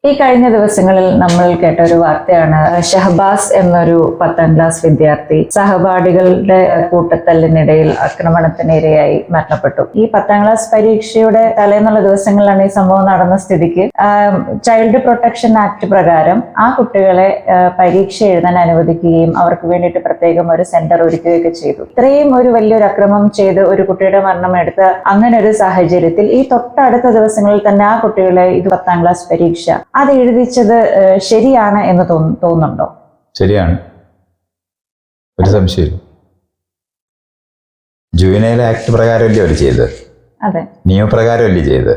ഈ കഴിഞ്ഞ ദിവസങ്ങളിൽ നമ്മൾ കേട്ട ഒരു വാർത്തയാണ് ഷഹബാസ് എന്നൊരു 10ാം ക്ലാസ് വിദ്യാർത്ഥി സഹപാഠികളുടെ കൂട്ടത്തല്ലിനിടയിൽ ആക്രമണത്തിനിരയായി മരണപ്പെട്ടു. ഈ 10ാം ക്ലാസ് പരീക്ഷയുടെ തലേന്നുള്ള ദിവസങ്ങളിലാണ് ഈ സംഭവം നടന്ന സ്ഥിതിക്ക് ചൈൽഡ് പ്രൊട്ടക്ഷൻ ആക്ട് പ്രകാരം ആ കുട്ടികളെ പരീക്ഷ എഴുതാൻ അനുവദിക്കുകയും അവർക്ക് വേണ്ടിയിട്ട് പ്രത്യേകം ഒരു സെന്റർ ഒരുക്കുകയൊക്കെ ചെയ്തു. ഇത്രയും ഒരു വലിയൊരു അക്രമം ചെയ്ത് ഒരു കുട്ടിയുടെ മരണം എടുത്ത അങ്ങനെ ഒരു സാഹചര്യത്തിൽ ഈ തൊട്ടടുത്ത ദിവസങ്ങളിൽ തന്നെ ആ കുട്ടികളെ ഇത് 10ാം ക്ലാസ് പരീക്ഷ അത് എഴുതിച്ചത് ശരിയാണ് എന്ന് തോന്നുന്നുണ്ടോ? ശരിയാണ്, ഒരു സംശയമില്ല. ജുവനൈൽ ആക്ട് പ്രകാരമല്ലേ അവർ ചെയ്തത്? അതെ, നിയമപ്രകാരമല്ലേ ചെയ്തത്?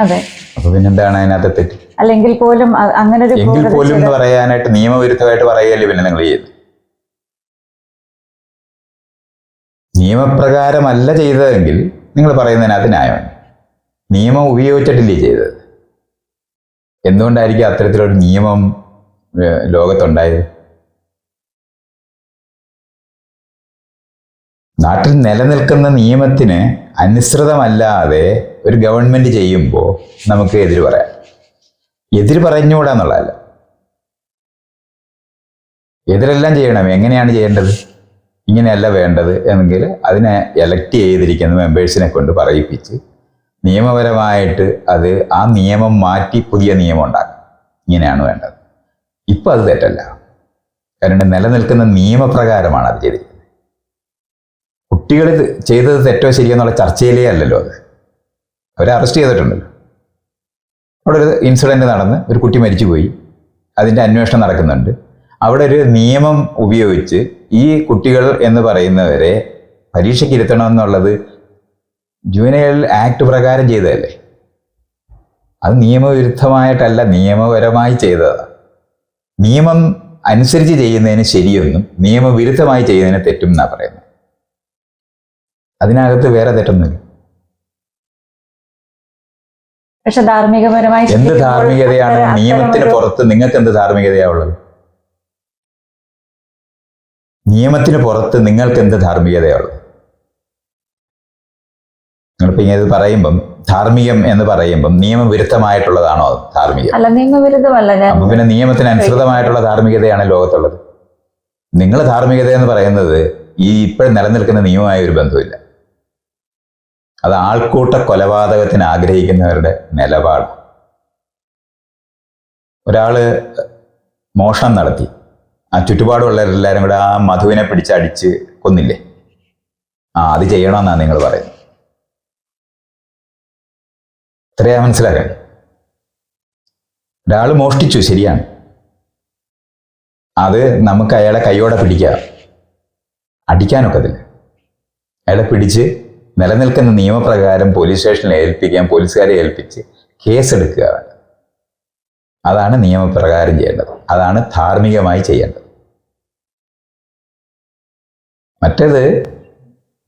അതെ. അപ്പൊ പിന്നെന്താണ് അതിനകത്ത് തെറ്റ്? അല്ലെങ്കിൽ പോലും അങ്ങനെ ഒരു എങ്കിൽ പോലും എന്ന് പറയാനായിട്ട് നിയമവിരുദ്ധമായിട്ട് പറയുകയല്ലേ പിന്നെ നിങ്ങൾ ചെയ്ത്? നിയമപ്രകാരമല്ല ചെയ്തതെങ്കിൽ നിങ്ങൾ പറയുന്നതിനകത്ത് ന്യായമാണ്. നിയമം ഉപയോഗിച്ചിട്ടില്ലേ ചെയ്തത്? എന്തുകൊണ്ടായിരിക്കും അത്തരത്തിലൊരു നിയമം ലോകത്തുണ്ടായത്? നാട്ടിൽ നിലനിൽക്കുന്ന നിയമത്തിന് അനുസൃതമല്ലാതെ ഒരു ഗവൺമെന്റ് ചെയ്യുമ്പോൾ നമുക്ക് എതിര് പറയാം. എതിര് പറഞ്ഞുകൂടാന്നുള്ളതല്ല, എതിരെല്ലാം ചെയ്യണം. എങ്ങനെയാണ് ചെയ്യേണ്ടത്? ഇങ്ങനെയല്ല വേണ്ടത് എന്നെങ്കിൽ അതിനെ എലക്ട് ചെയ്തിരിക്കുന്ന മെമ്പേഴ്സിനെ കൊണ്ട് പറയിപ്പിച്ച് നിയമപരമായിട്ട് അത് ആ നിയമം മാറ്റി പുതിയ നിയമം ഉണ്ടാക്കും. ഇങ്ങനെയാണ് വേണ്ടത്. ഇപ്പം അത് തെറ്റല്ല, കാരണം നിലനിൽക്കുന്ന നിയമപ്രകാരമാണ് അത് ചെയ്തിരിക്കുന്നത്. കുട്ടികൾ ചെയ്തത് തെറ്റോ ശരിയോ എന്നുള്ള ചർച്ചയിലേ അല്ലല്ലോ അത്. അവരെ അറസ്റ്റ് ചെയ്തിട്ടുണ്ടല്ലോ. അവിടെ ഒരു ഇൻസിഡൻറ്റ് നടന്ന് ഒരു കുട്ടി മരിച്ചുപോയി, അതിൻ്റെ അന്വേഷണം നടക്കുന്നുണ്ട്. അവിടെ ഒരു നിയമം ഉപയോഗിച്ച് ഈ കുട്ടികൾ എന്ന് പറയുന്നവരെ പരീക്ഷയ്ക്ക് ഇരുത്തണമെന്നുള്ളത് ജുവനൈൽ ആക്ട് പ്രകാരം ചെയ്തതല്ലേ. അത് നിയമവിരുദ്ധമായിട്ടല്ല, നിയമപരമായി ചെയ്തതാണ്. നിയമം അനുസരിച്ച് ചെയ്യുന്നതിന് ശരിയൊന്നും നിയമവിരുദ്ധമായി ചെയ്യുന്നതിന് തെറ്റും എന്നാണ് പറയുന്നത്. അതിനകത്ത് വേറെ തെറ്റൊന്നുമില്ല. പക്ഷെ ധാർമ്മികപരമായി എന്ത് ധാർമ്മികതയാണ് നിയമത്തിന് പുറത്ത്? നിങ്ങൾക്ക് എന്ത് ധാർമ്മികതയാണ് ഉള്ളത്? നിയമത്തിന് പുറത്ത് നിങ്ങൾക്ക് എന്ത് ധാർമ്മികതയുള്ളത്? നിങ്ങളിപ്പോൾ ഇങ്ങനെ ഇത് പറയുമ്പം ധാർമ്മികം എന്ന് പറയുമ്പം നിയമവിരുദ്ധമായിട്ടുള്ളതാണോ ധാർമ്മികം? അല്ല, നിയമവിരുദ്ധമല്ല. അപ്പൊ പിന്നെ നിയമത്തിന് അനുസൃതമായിട്ടുള്ള ധാർമ്മികതയാണ് ലോകത്തുള്ളത്. നിങ്ങൾ ധാർമ്മികത എന്ന് പറയുന്നത് ഈ ഇപ്പോഴും നിലനിൽക്കുന്ന നിയമമായ ഒരു ബന്ധമില്ല. അത് ആൾക്കൂട്ട കൊലപാതകത്തിന് ആഗ്രഹിക്കുന്നവരുടെ നിലപാട്. ഒരാള് മോഷണം നടത്തി, ആ ചുറ്റുപാടുള്ളവരെല്ലാവരും കൂടെ ആ മധുവിനെ പിടിച്ചടിച്ച് കൊന്നില്ലേ? അത് ചെയ്യണമെന്നാണ് നിങ്ങൾ പറയുന്നത്. ഇത്രയാ മനസ്സിലാക്കാൻ. ഒരാൾ മോഷ്ടിച്ചു, ശരിയാണ്. അത് നമുക്ക് അയാളെ കൈയോടെ പിടിക്കാം, അടിക്കാനൊക്കത്തില്ല. അയാളെ പിടിച്ച് നിലനിൽക്കുന്ന നിയമപ്രകാരം പോലീസ് സ്റ്റേഷനിൽ ഏൽപ്പിക്കാൻ, പോലീസുകാരെ ഏൽപ്പിച്ച് കേസെടുക്കുക. അതാണ് നിയമപ്രകാരം ചെയ്യേണ്ടത്. അതാണ് ധാർമ്മികമായി ചെയ്യേണ്ടത്. മറ്റേത്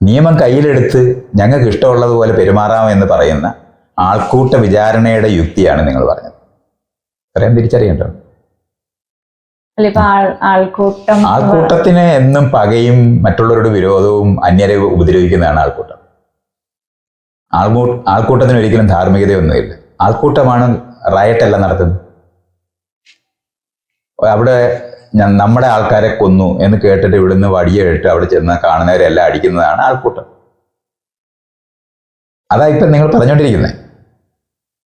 നിയമം കയ്യിലെടുത്ത് ഞങ്ങൾക്ക് ഇഷ്ടമുള്ളതുപോലെ പെരുമാറാമെന്ന് പറയുന്ന ആൾക്കൂട്ട വിചാരണയുടെ യുക്തിയാണ് നിങ്ങൾ പറഞ്ഞത്. പറയാൻ തിരിച്ചറിയണ്ടോ? ആൾക്കൂട്ടത്തിന് എന്നും പകയും മറ്റുള്ളവരുടെ വിരോധവും അന്യരെ ഉപദ്രവിക്കുന്നതാണ് ആൾക്കൂട്ടം. ആൾക്കൂട്ടത്തിന് ഒരിക്കലും ധാർമ്മികതയൊന്നുമില്ല. ആൾക്കൂട്ടമാണ് റയറ്റെല്ലാം നടത്തുന്നത്. അവിടെ നമ്മുടെ ആൾക്കാരെ കൊന്നു എന്ന് കേട്ടിട്ട് ഇവിടുന്ന് വടിയിട്ട് അവിടെ ചെന്ന് കാണുന്നവരെല്ലാം അടിക്കുന്നതാണ് ആൾക്കൂട്ടം. അതാ ഇപ്പം നിങ്ങൾ പറഞ്ഞുകൊണ്ടിരിക്കുന്നത്.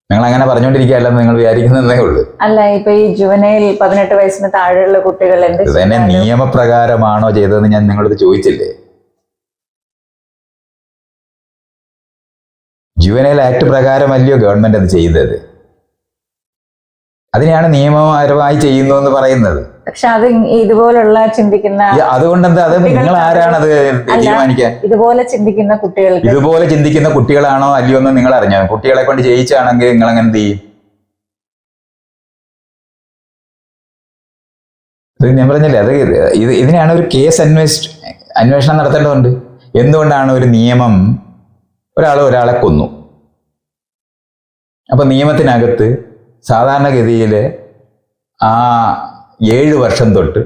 നിങ്ങൾ അങ്ങനെ പറഞ്ഞുകൊണ്ടിരിക്കുകയല്ലെന്ന് നിങ്ങൾ വിചാരിക്കുന്നതേ ഉള്ളൂ. അല്ല, ഇപ്പൊ ഈ ജുവനൈൽ 18 വയസ്സിന് താഴെയുള്ള കുട്ടികൾ ഇത് തന്നെ നിയമപ്രകാരമാണോ ചെയ്തതെന്ന് ഞാൻ നിങ്ങളോട് ചോദിച്ചില്ലേ? ജുവനൈൽ ആക്ട് പ്രകാരമല്ലയോ ഗവൺമെന്റ് അത് ചെയ്തത്? അതിനെയാണ് നിയമപരമായി ചെയ്യുന്നു എന്ന് പറയുന്നത്. പക്ഷെ അത് ഇതുപോലുള്ള ചിന്തിക്കുന്ന, അതുകൊണ്ടെന്താ? അത് നിങ്ങൾ ആരാണത് തീരുമാനിക്കാൻ? ഇതുപോലെ ചിന്തിക്കുന്ന കുട്ടികൾ, ഇതുപോലെ ചിന്തിക്കുന്ന കുട്ടികളാണോ അല്ലയോ എന്ന് നിങ്ങൾ അറിഞ്ഞോ? കുട്ടികളെ കൊണ്ട് ചെയ്യിച്ചാണെങ്കിൽ നിങ്ങൾ അങ്ങനെ എന്ത് ചെയ്യും? ഇത് ഞാൻ പറഞ്ഞില്ലേ, അത് ഇതിനാണ് ഒരു കേസ് അന്വേഷണം നടത്തേണ്ടതുണ്ട്. എന്തുകൊണ്ടാണ് ഒരു നിയമം ഒരാളെ കൊന്നു? അപ്പൊ നിയമത്തിനകത്ത് സാധാരണഗതിയിൽ ആ 7 വർഷം തൊട്ട്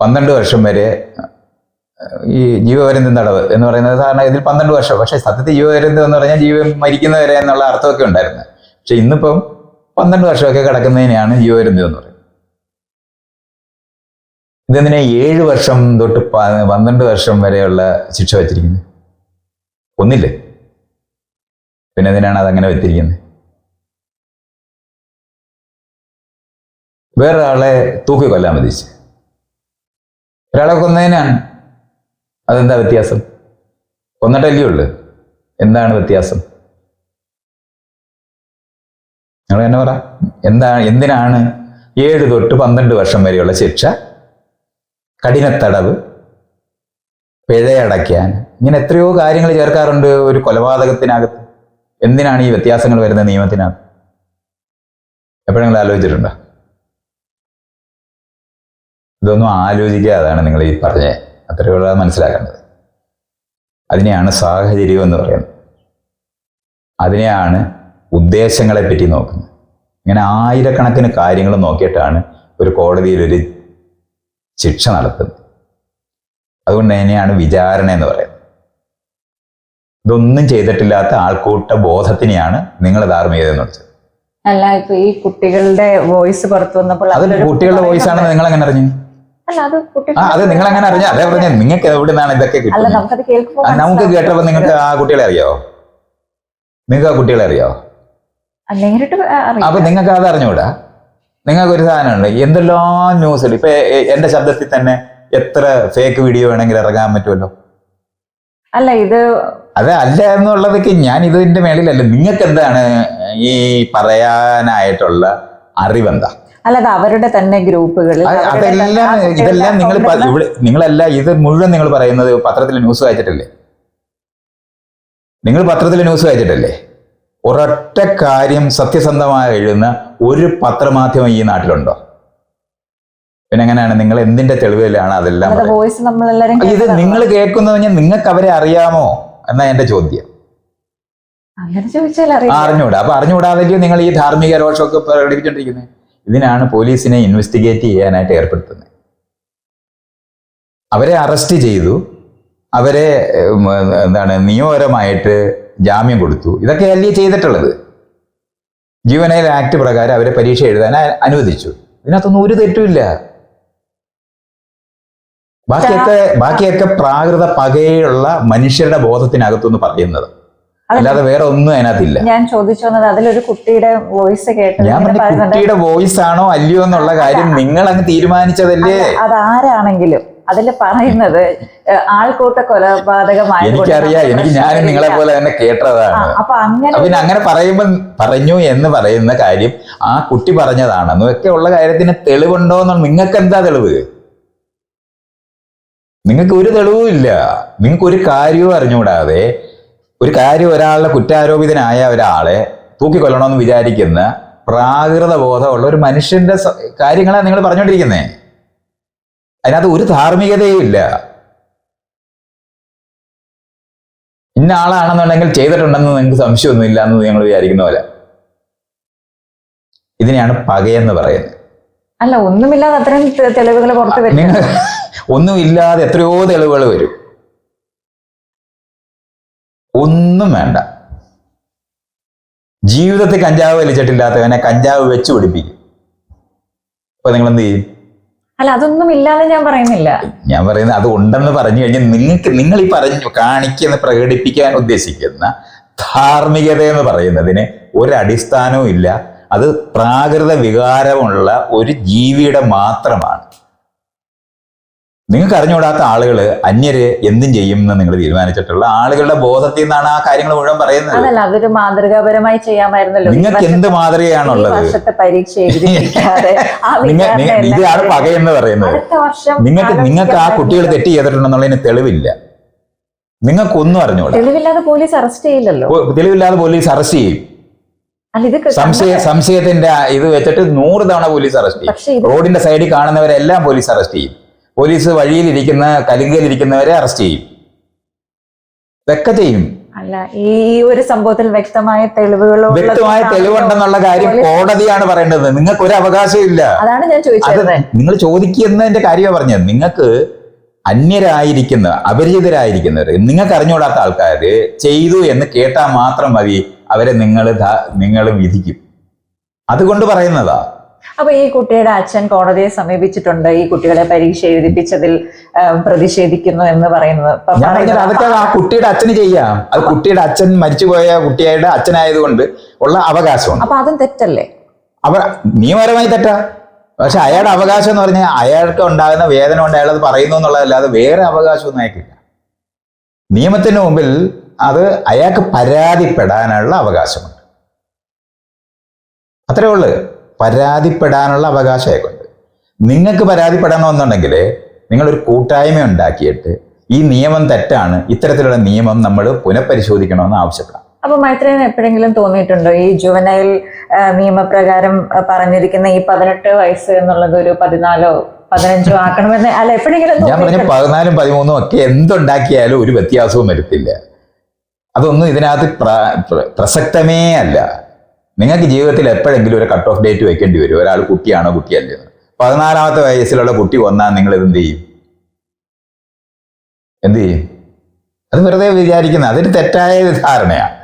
12 വർഷം വരെ ഈ ജീവപര്യന്തം തടവ് എന്ന് പറയുന്നത് സാധാരണ ഇതിൽ 12 വർഷം. പക്ഷെ സത്യത്തിൽ ജീവപര്യന്തം എന്ന് പറഞ്ഞാൽ ജീവൻ മരിക്കുന്നവരെ എന്നുള്ള അർത്ഥമൊക്കെ ഉണ്ടായിരുന്നു. പക്ഷെ ഇന്നിപ്പം 12 വർഷമൊക്കെ കിടക്കുന്നതിനെയാണ് ജീവപര്യന്തം എന്ന് പറയുന്നത്. ഇതെന്തിനാ 7 വർഷം തൊട്ട് 12 വർഷം വരെയുള്ള ശിക്ഷ വെച്ചിരിക്കുന്നത്? ഒന്നില്ലേ? പിന്നെ എന്തിനാണ് അതങ്ങനെ വെച്ചിരിക്കുന്നത്? വേറൊരാളെ തൂക്കി കൊല്ലാൻ മതിച്ച് ഒരാളെ കൊന്നതിനാണ്. അതെന്താ വ്യത്യാസം? കൊന്നിട്ടല്ലേ ഉള്ളു. എന്താണ് വ്യത്യാസം? നിങ്ങൾ തന്നെ പറ. എന്തിനാണ് 7 തൊട്ട് 12 വർഷം വരെയുള്ള ശിക്ഷ, കഠിനത്തടവ്, പിഴയടയ്ക്കാൻ, ഇങ്ങനെ എത്രയോ കാര്യങ്ങൾ ചേർക്കാറുണ്ട് ഒരു കൊലപാതകത്തിനകത്ത്. എന്തിനാണ് ഈ വ്യത്യാസങ്ങൾ വരുന്ന നിയമത്തിനകത്ത്? എപ്പോഴെങ്കിലും ആലോചിച്ചിട്ടുണ്ടോ? ഇതൊന്നും ആലോചിക്കാതാണ് നിങ്ങൾ ഈ പറഞ്ഞ അത്രയുള്ള മനസ്സിലാക്കേണ്ടത്. അതിനെയാണ് സാഹചര്യം എന്ന് പറയുന്നത്. അതിനെയാണ് ഉദ്ദേശങ്ങളെ പറ്റി നോക്കുന്നത്. ഇങ്ങനെ ആയിരക്കണക്കിന് കാര്യങ്ങൾ നോക്കിയിട്ടാണ് ഒരു കോടതിയിൽ ഒരു ശിക്ഷ നടത്തുന്നത്. അതുകൊണ്ട് തന്നെയാണ് വിചാരണ എന്ന് പറയുന്നത്. ഇതൊന്നും ചെയ്തിട്ടില്ലാത്ത ആൾക്കൂട്ട ബോധത്തിനെയാണ് നിങ്ങൾ ധാർമ്മികത എന്ന് വിളിച്ചത്. അല്ല, ഇപ്പൊ ഈ കുട്ടികളുടെ വോയിസ് പുറത്തു വന്നപ്പോൾ അത് കുട്ടികളുടെ വോയിസ് ആണെന്ന് നിങ്ങൾ എങ്ങനെ അറിഞ്ഞു? അത് നിങ്ങൾ എങ്ങനെ അറിഞ്ഞു? അതേ പറഞ്ഞ നിങ്ങൾക്ക് എവിടെ നിന്നാണ് ഇതൊക്കെ കിട്ടുന്നത്? നമുക്ക് കേട്ടപ്പോ നിങ്ങൾക്ക് ആ കുട്ടികളെ അറിയാവോ? നിങ്ങൾക്ക് ആ കുട്ടികളെ അറിയാവോ? അപ്പൊ നിങ്ങൾക്ക് അത് അറിഞ്ഞൂടാ? നിങ്ങൾക്ക് ഒരു സാധനമുണ്ട്, എന്തെല്ലാം ന്യൂസ്. ഇപ്പൊ എന്റെ ശബ്ദത്തിൽ തന്നെ എത്ര ഫേക്ക് വീഡിയോ വേണമെങ്കിലും ഇറങ്ങാൻ പറ്റുമല്ലോ. അല്ല, ഇത് അല്ല എന്നുള്ളതൊക്കെ ഞാൻ ഇതിന്റെ മേളിലല്ല. നിങ്ങൾക്ക് എന്താണ് ഈ പറയാനായിട്ടുള്ള അറിവെന്താ? അല്ലാതെ അവരുടെ തന്നെ ഗ്രൂപ്പുകളിൽ ഇതെല്ലാം നിങ്ങളല്ല, ഇത് മുഴുവൻ നിങ്ങൾ പറയുന്നത് പത്രത്തിൽ ന്യൂസ് വായിച്ചിട്ടല്ലേ? നിങ്ങൾ പത്രത്തിൽ ന്യൂസ് വായിച്ചിട്ടല്ലേ? ഒരൊറ്റ കാര്യം സത്യസന്ധമായി എഴുതുന്ന ഒരു പത്രമാധ്യമം ഈ നാട്ടിലുണ്ടോ? പിന്നെ എങ്ങനെയാണ് നിങ്ങൾ എന്തിന്റെ തെളിവിലാണ് അതെല്ലാം? ഇത് നിങ്ങൾ കേൾക്കുന്നത് നിങ്ങൾക്ക് അവരെ അറിയാമോ എന്നാ എന്റെ ചോദ്യം. അറിഞ്ഞൂടാ. അപ്പൊ അറിഞ്ഞുകൂടാതെയോ നിങ്ങൾ ഈ ധാർമ്മിക രോഷമൊക്കെ പ്രകടിപ്പിച്ചോണ്ടിരിക്കുന്നത്? ഇതിനാണ് പോലീസിനെ ഇൻവെസ്റ്റിഗേറ്റ് ചെയ്യാനായിട്ട് ഏർപ്പെടുത്തുന്നത്. അവരെ അറസ്റ്റ് ചെയ്തു, അവരെ നിയമപരമായിട്ട് ജാമ്യം കൊടുത്തു. ഇതൊക്കെ അല്ലേ ചെയ്തിട്ടുള്ളത്? ജുവനൈൽ ആക്ട് പ്രകാരം അവരെ പരീക്ഷ എഴുതാൻ അനുവദിച്ചു. ഇതിനകത്തൊന്നും ഒരു തെറ്റുമില്ല. ബാക്കിയൊക്കെ പ്രാകൃത പകയുള്ള മനുഷ്യരുടെ ബോധത്തിനകത്തൊന്ന് പറയുന്നത്, അല്ലാതെ വേറെ ഒന്നും അതിനകത്തില്ല. ഞാൻ ചോദിച്ചു വന്നത് അതിലൊരു കുട്ടിയുടെ വോയിസ് കേട്ടത്. ഞാൻ പറഞ്ഞ കുട്ടിയുടെ വോയിസ് ആണോ അല്ലയോ എന്നുള്ള കാര്യം നിങ്ങൾ അങ്ങ് തീരുമാനിച്ചതല്ലേ? അതാരാണെങ്കിലും അതിൽ പറയുന്നത് ആൾക്കൂട്ട കൊലപാതകമായി. എനിക്കറിയാം, ഞാനും നിങ്ങളെ പോലെ തന്നെ കേട്ടതാണ്. അപ്പൊ അങ്ങനെ പറഞ്ഞു എന്ന് പറയുന്ന കാര്യം ആ കുട്ടി പറഞ്ഞതാണെന്നും ഒക്കെ ഉള്ള കാര്യത്തിന് തെളിവുണ്ടോ എന്നുള്ള നിങ്ങൾക്ക് എന്താ തെളിവ്? നിങ്ങൾക്ക് ഒരു തെളിവും ഇല്ല. നിങ്ങൾക്ക് ഒരു കാര്യവും അറിഞ്ഞുകൂടാതെ ഒരു കാര്യം, ഒരാളുടെ കുറ്റാരോപിതനായ ഒരാളെ തൂക്കിക്കൊല്ലണമെന്ന് വിചാരിക്കുന്ന പ്രാകൃത ബോധമുള്ള ഒരു മനുഷ്യന്റെ കാര്യങ്ങളാണ് നിങ്ങൾ പറഞ്ഞുകൊണ്ടിരിക്കുന്നത്. അതിനകത്ത് ഒരു ധാർമ്മികതയും ഇല്ല. ഇന്ന ആളാണെന്നുണ്ടെങ്കിൽ ചെയ്തിട്ടുണ്ടെന്ന് നിങ്ങൾക്ക് സംശയമൊന്നും ഇല്ല എന്ന് നിങ്ങൾ വിചാരിക്കുന്ന പോലെ. ഇതിനെയാണ് പകയെന്ന് പറയുന്നത്. അല്ല, ഒന്നുമില്ലാതെ അത്രയും തെളിവുകൾ പുറത്തു വരും. ഒന്നുമില്ലാതെ എത്രയോ തെളിവുകൾ വരും. ഒന്നും വേണ്ട. ജീവിതത്തിൽ കഞ്ചാവ് വലിച്ചിട്ടില്ലാത്തവനെ കഞ്ചാവ് വെച്ച് പിടിപ്പിക്കും. അപ്പൊ നിങ്ങൾ എന്ത് ചെയ്യും? അല്ല, അതൊന്നും ഇല്ലാതെ ഞാൻ പറയുന്നില്ല. ഞാൻ പറയുന്നത് അത് ഉണ്ടെന്ന് പറഞ്ഞു കഴിഞ്ഞാൽ നിങ്ങൾ ഈ കാണിക്കുന്ന പ്രകടിപ്പിക്കാൻ ഉദ്ദേശിക്കുന്ന ധാർമ്മികത എന്ന് പറയുന്നതിന് ഒരടിസ്ഥാനവും ഇല്ല. അത് പ്രാകൃത വികാരമുള്ള ഒരു ജീവിയുടെ മാത്രമാണ്. നിങ്ങൾക്ക് അറിഞ്ഞുകൂടാത്ത ആളുകൾ അന്യര് എന്തും ചെയ്യും എന്ന് നിങ്ങൾ തീരുമാനിച്ചിട്ടുള്ള ആളുകളുടെ ബോധത്തിൽ നിന്നാണ് ആ കാര്യങ്ങൾ മുഴുവൻ പറയുന്നത്. അതല്ല, അതൊരു മാതൃകാപരമായി ചെയ്യാമായിരുന്നല്ലോ. നിങ്ങൾക്ക് എന്ത് മാതൃകയാണുള്ളത്? ഇതാണ് പകയെന്ന് പറയുന്നത്. നിങ്ങൾക്ക് ആ കുട്ടികൾ തെറ്റ് ചെയ്തിട്ടുണ്ടെന്നുള്ളതിന് തെളിവില്ല. നിങ്ങൾക്കൊന്നും അറിഞ്ഞൂടാ. തെളിവില്ലാതെ പോലീസ് അറസ്റ്റ് ചെയ്യില്ലല്ലോ. തെളിവില്ലാതെ പോലീസ് അറസ്റ്റ് ചെയ്യും. സംശയത്തിന്റെ ഇത് വെച്ചിട്ട് 100 തവണ പോലീസ് അറസ്റ്റ് ചെയ്യും. റോഡിന്റെ സൈഡിൽ കാണുന്നവരെല്ലാം പോലീസ് അറസ്റ്റ് ചെയ്യും. പോലീസ് വഴിയിലിരിക്കുന്ന കലുങ്കയിലിരിക്കുന്നവരെ അറസ്റ്റ് ചെയ്യും. ഇതൊക്കെ ചെയ്യും. അല്ല, ഈ ഒരു സംഭവത്തിൽ വ്യക്തമായ തെളിവുണ്ടെന്നുള്ള കാര്യം കോടതിയാണ് പറയേണ്ടത്. നിങ്ങൾക്ക് ഒരു അവകാശം ഇല്ല. അതാണ് ഞാൻ ചോദിച്ചത്. നിങ്ങൾ ചോദിക്കുന്നതിന്റെ കാര്യമാണ് പറഞ്ഞത്. നിങ്ങൾക്ക് അന്യരായിരിക്കുന്ന അപരിചിതരായിരിക്കുന്നവർ, നിങ്ങൾക്ക് അറിഞ്ഞുകൂടാത്ത ആൾക്കാര് ചെയ്തു എന്ന് കേട്ടാൽ മാത്രം മതി അവരെ നിങ്ങൾ വിധിക്കും. അതുകൊണ്ട് പറയുന്നതാ. അപ്പൊ ഈ കുട്ടിയുടെ അച്ഛൻ കോടതിയെ സമീപിച്ചിട്ടുണ്ട് ഈ കുട്ടികളെ പരീക്ഷ എഴുതിപ്പിച്ചതിൽ പ്രതിഷേധിക്കുന്നു എന്ന് പറയുന്നത്. ഞാൻ പറഞ്ഞത് അതൊക്കെ ആ കുട്ടിയുടെ അച്ഛന് ചെയ്യാം. അത് കുട്ടിയുടെ അച്ഛൻ മരിച്ചുപോയ കുട്ടിയുടെ അച്ഛനായതുകൊണ്ട് ഉള്ള അവകാശമാണ്. അപ്പൊ അതും തെറ്റല്ലേ? അപ്പൊ നിയമപരമായി തെറ്റാ. പക്ഷെ അയാളുടെ അവകാശം എന്ന് പറഞ്ഞാൽ അയാൾക്ക് ഉണ്ടാകുന്ന വേദന കൊണ്ട് അയാൾ അത് പറയുന്നു എന്നുള്ളതല്ലാതെ വേറെ അവകാശമൊന്നും അയാൾക്കില്ല. നിയമത്തിന് മുമ്പിൽ അത് അയാൾക്ക് പരാതിപ്പെടാനുള്ള അവകാശമുണ്ട്. അത്രേ ഉള്ളു. പരാതിപ്പെടാനുള്ള അവകാശം അയാൾക്കുണ്ട്. നിങ്ങൾക്ക് പരാതിപ്പെടണമെന്നുണ്ടെങ്കിൽ നിങ്ങളൊരു കൂട്ടായ്മ ഉണ്ടാക്കിയിട്ട് ഈ നിയമം തെറ്റാണ്, ഇത്തരത്തിലുള്ള നിയമം നമ്മൾ പുനഃപരിശോധിക്കണമെന്ന് ആവശ്യപ്പെടാം. അപ്പൊ മൈത്രേയന് എപ്പോഴെങ്കിലും തോന്നിയിട്ടുണ്ടോ ഈ ജുവനൈൽ നിയമപ്രകാരം പറഞ്ഞിരിക്കുന്ന ഈ 18 വയസ്സ് എന്നുള്ളത് ഒരു 14 15 ആക്കണമെന്ന്? അല്ല, എപ്പോഴെങ്കിലും ഞാൻ പറഞ്ഞ 14 13 ഒക്കെ എന്തുണ്ടാക്കിയാലും ഒരു വ്യത്യാസവും വരുത്തില്ല. അതൊന്നും ഇതിനകത്ത് പ്രസക്തമേ അല്ല. നിങ്ങൾക്ക് ജീവിതത്തിൽ എപ്പോഴെങ്കിലും ഒരു കട്ട് ഓഫ് ഡേറ്റ് വെക്കേണ്ടി വരും. ഒരാൾ കുട്ടിയാണോ കുട്ടിയല്ലേ? 14ാമത്തെ വയസ്സിലുള്ള കുട്ടി വന്നാൽ നിങ്ങൾ എന്ത് ചെയ്യും? അത് വെറുതെ വിചാരിക്കുന്നത്. അതൊരു തെറ്റായ ധാരണയാണ്.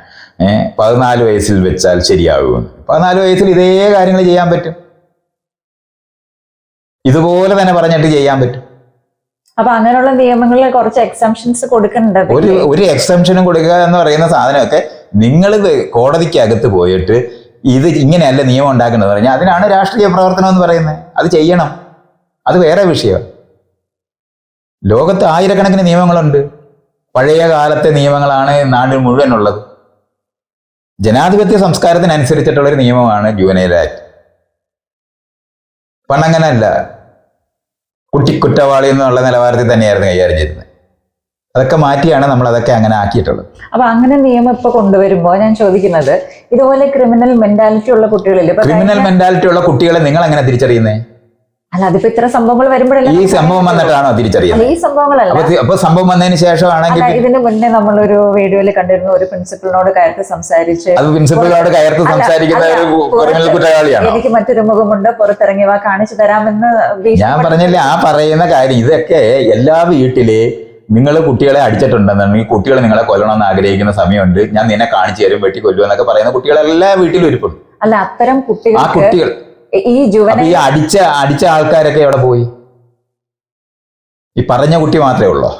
14 വയസ്സിൽ വെച്ചാൽ ശരിയാകും. 14 വയസ്സിൽ ഇതേ കാര്യങ്ങൾ ചെയ്യാൻ പറ്റും. ഇതുപോലെ തന്നെ പറഞ്ഞിട്ട് ചെയ്യാൻ പറ്റും. അപ്പൊ അങ്ങനെയുള്ള നിയമങ്ങളിൽ കുറച്ച് എക്സംഷൻസ് കൊടുക്കുന്നുണ്ട്. ഒരു എക്സംഷനും കൊടുക്കുക എന്ന് പറയുന്ന സാധനമൊക്കെ നിങ്ങൾ കോടതിക്കകത്ത് പോയിട്ട് ഇത് ഇങ്ങനെയല്ല നിയമം ഉണ്ടാക്കുന്നത് പറഞ്ഞാൽ അതിനാണ് രാഷ്ട്രീയ പ്രവർത്തനം എന്ന് പറയുന്നത്. അത് ചെയ്യണം. അത് വേറെ വിഷയം. ലോകത്ത് ആയിരക്കണക്കിന് നിയമങ്ങളുണ്ട്. പഴയ കാലത്തെ നിയമങ്ങളാണ് നാട്ടിൽ മുഴുവൻ ഉള്ളത്. ജനാധിപത്യ സംസ്കാരത്തിനനുസരിച്ചിട്ടുള്ളൊരു നിയമമാണ് ജുവനൈൽ ആക്ട്. പണ്ടങ്ങനെയല്ല. കുറ്റവാളി എന്നുള്ള നിലവാരത്തിൽ തന്നെയായിരുന്നു കൈകാര്യം ചെയ്തത്. അതൊക്കെ മാറ്റിയാണ് നമ്മൾ അതൊക്കെ അങ്ങനെ ആക്കിയിട്ടുള്ളത്. അപ്പൊ അങ്ങനെ നിയമം ഇപ്പൊ കൊണ്ടുവരുമ്പോ ഞാൻ ചോദിക്കുന്നത്, ഇതുപോലെ ക്രിമിനൽ മെന്റാലിറ്റി ഉള്ള കുട്ടികളില്ലേ? ക്രിമിനൽ മെന്റാലിറ്റി ഉള്ള കുട്ടികളെ നിങ്ങൾ എങ്ങനെ തിരിച്ചറിയുന്നേ? അല്ല, അതിപ്പോ ഇത്ര സംഭവങ്ങൾ വരുമ്പോഴല്ലേ ഈ സംഭവം വന്നിട്ടാണോ തിരിച്ചറിയുന്നത്? ഈ സംഭവങ്ങളല്ല. അപ്പൊ സംഭവം വന്നതിന് ശേഷമാണെങ്കിൽ ഇതിന് മുന്നേ നമ്മളൊരു വീഡിയോയിൽ കണ്ടിരുന്ന ഒരു പ്രിൻസിപ്പളിനോട് കയർത്ത് സംസാരിച്ച്, അത് പ്രിൻസിപ്പളിനോട് കയർത്ത് സംസാരിക്കുന്ന ഒരു ക്രിമിനൽ കുറ്റവാളിയാണ്. എനിക്ക് മറ്റൊരു മുഖമുണ്ട്, പുറത്തിറങ്ങിയവ കാണിച്ചു തരാമെന്ന് ഞാൻ പറഞ്ഞില്ലേ. ആ പറയുന്ന കാര്യം ഇതൊക്കെ എല്ലാ വീട്ടിലെ നിങ്ങൾ കുട്ടികളെ അടിച്ചിട്ടുണ്ടെന്നുണ്ടെങ്കിൽ കുട്ടികൾ നിങ്ങളെ കൊല്ലണമെന്ന് ആഗ്രഹിക്കുന്ന സമയമുണ്ട്, ഞാൻ നിന്നെ കാണിച്ചു തരും, വെട്ടി കൊല്ലുക എന്നൊക്കെ പറയുന്ന കുട്ടികൾ എല്ലാ വീട്ടിലും ഇരിപ്പുണ്ട്. അല്ല, അത്തരം ആ കുട്ടികൾ ഈ അടിച്ച ആൾക്കാരൊക്കെ എവിടെ പോയി? ഈ പറഞ്ഞ കുട്ടി മാത്രമേ ഉള്ളോ?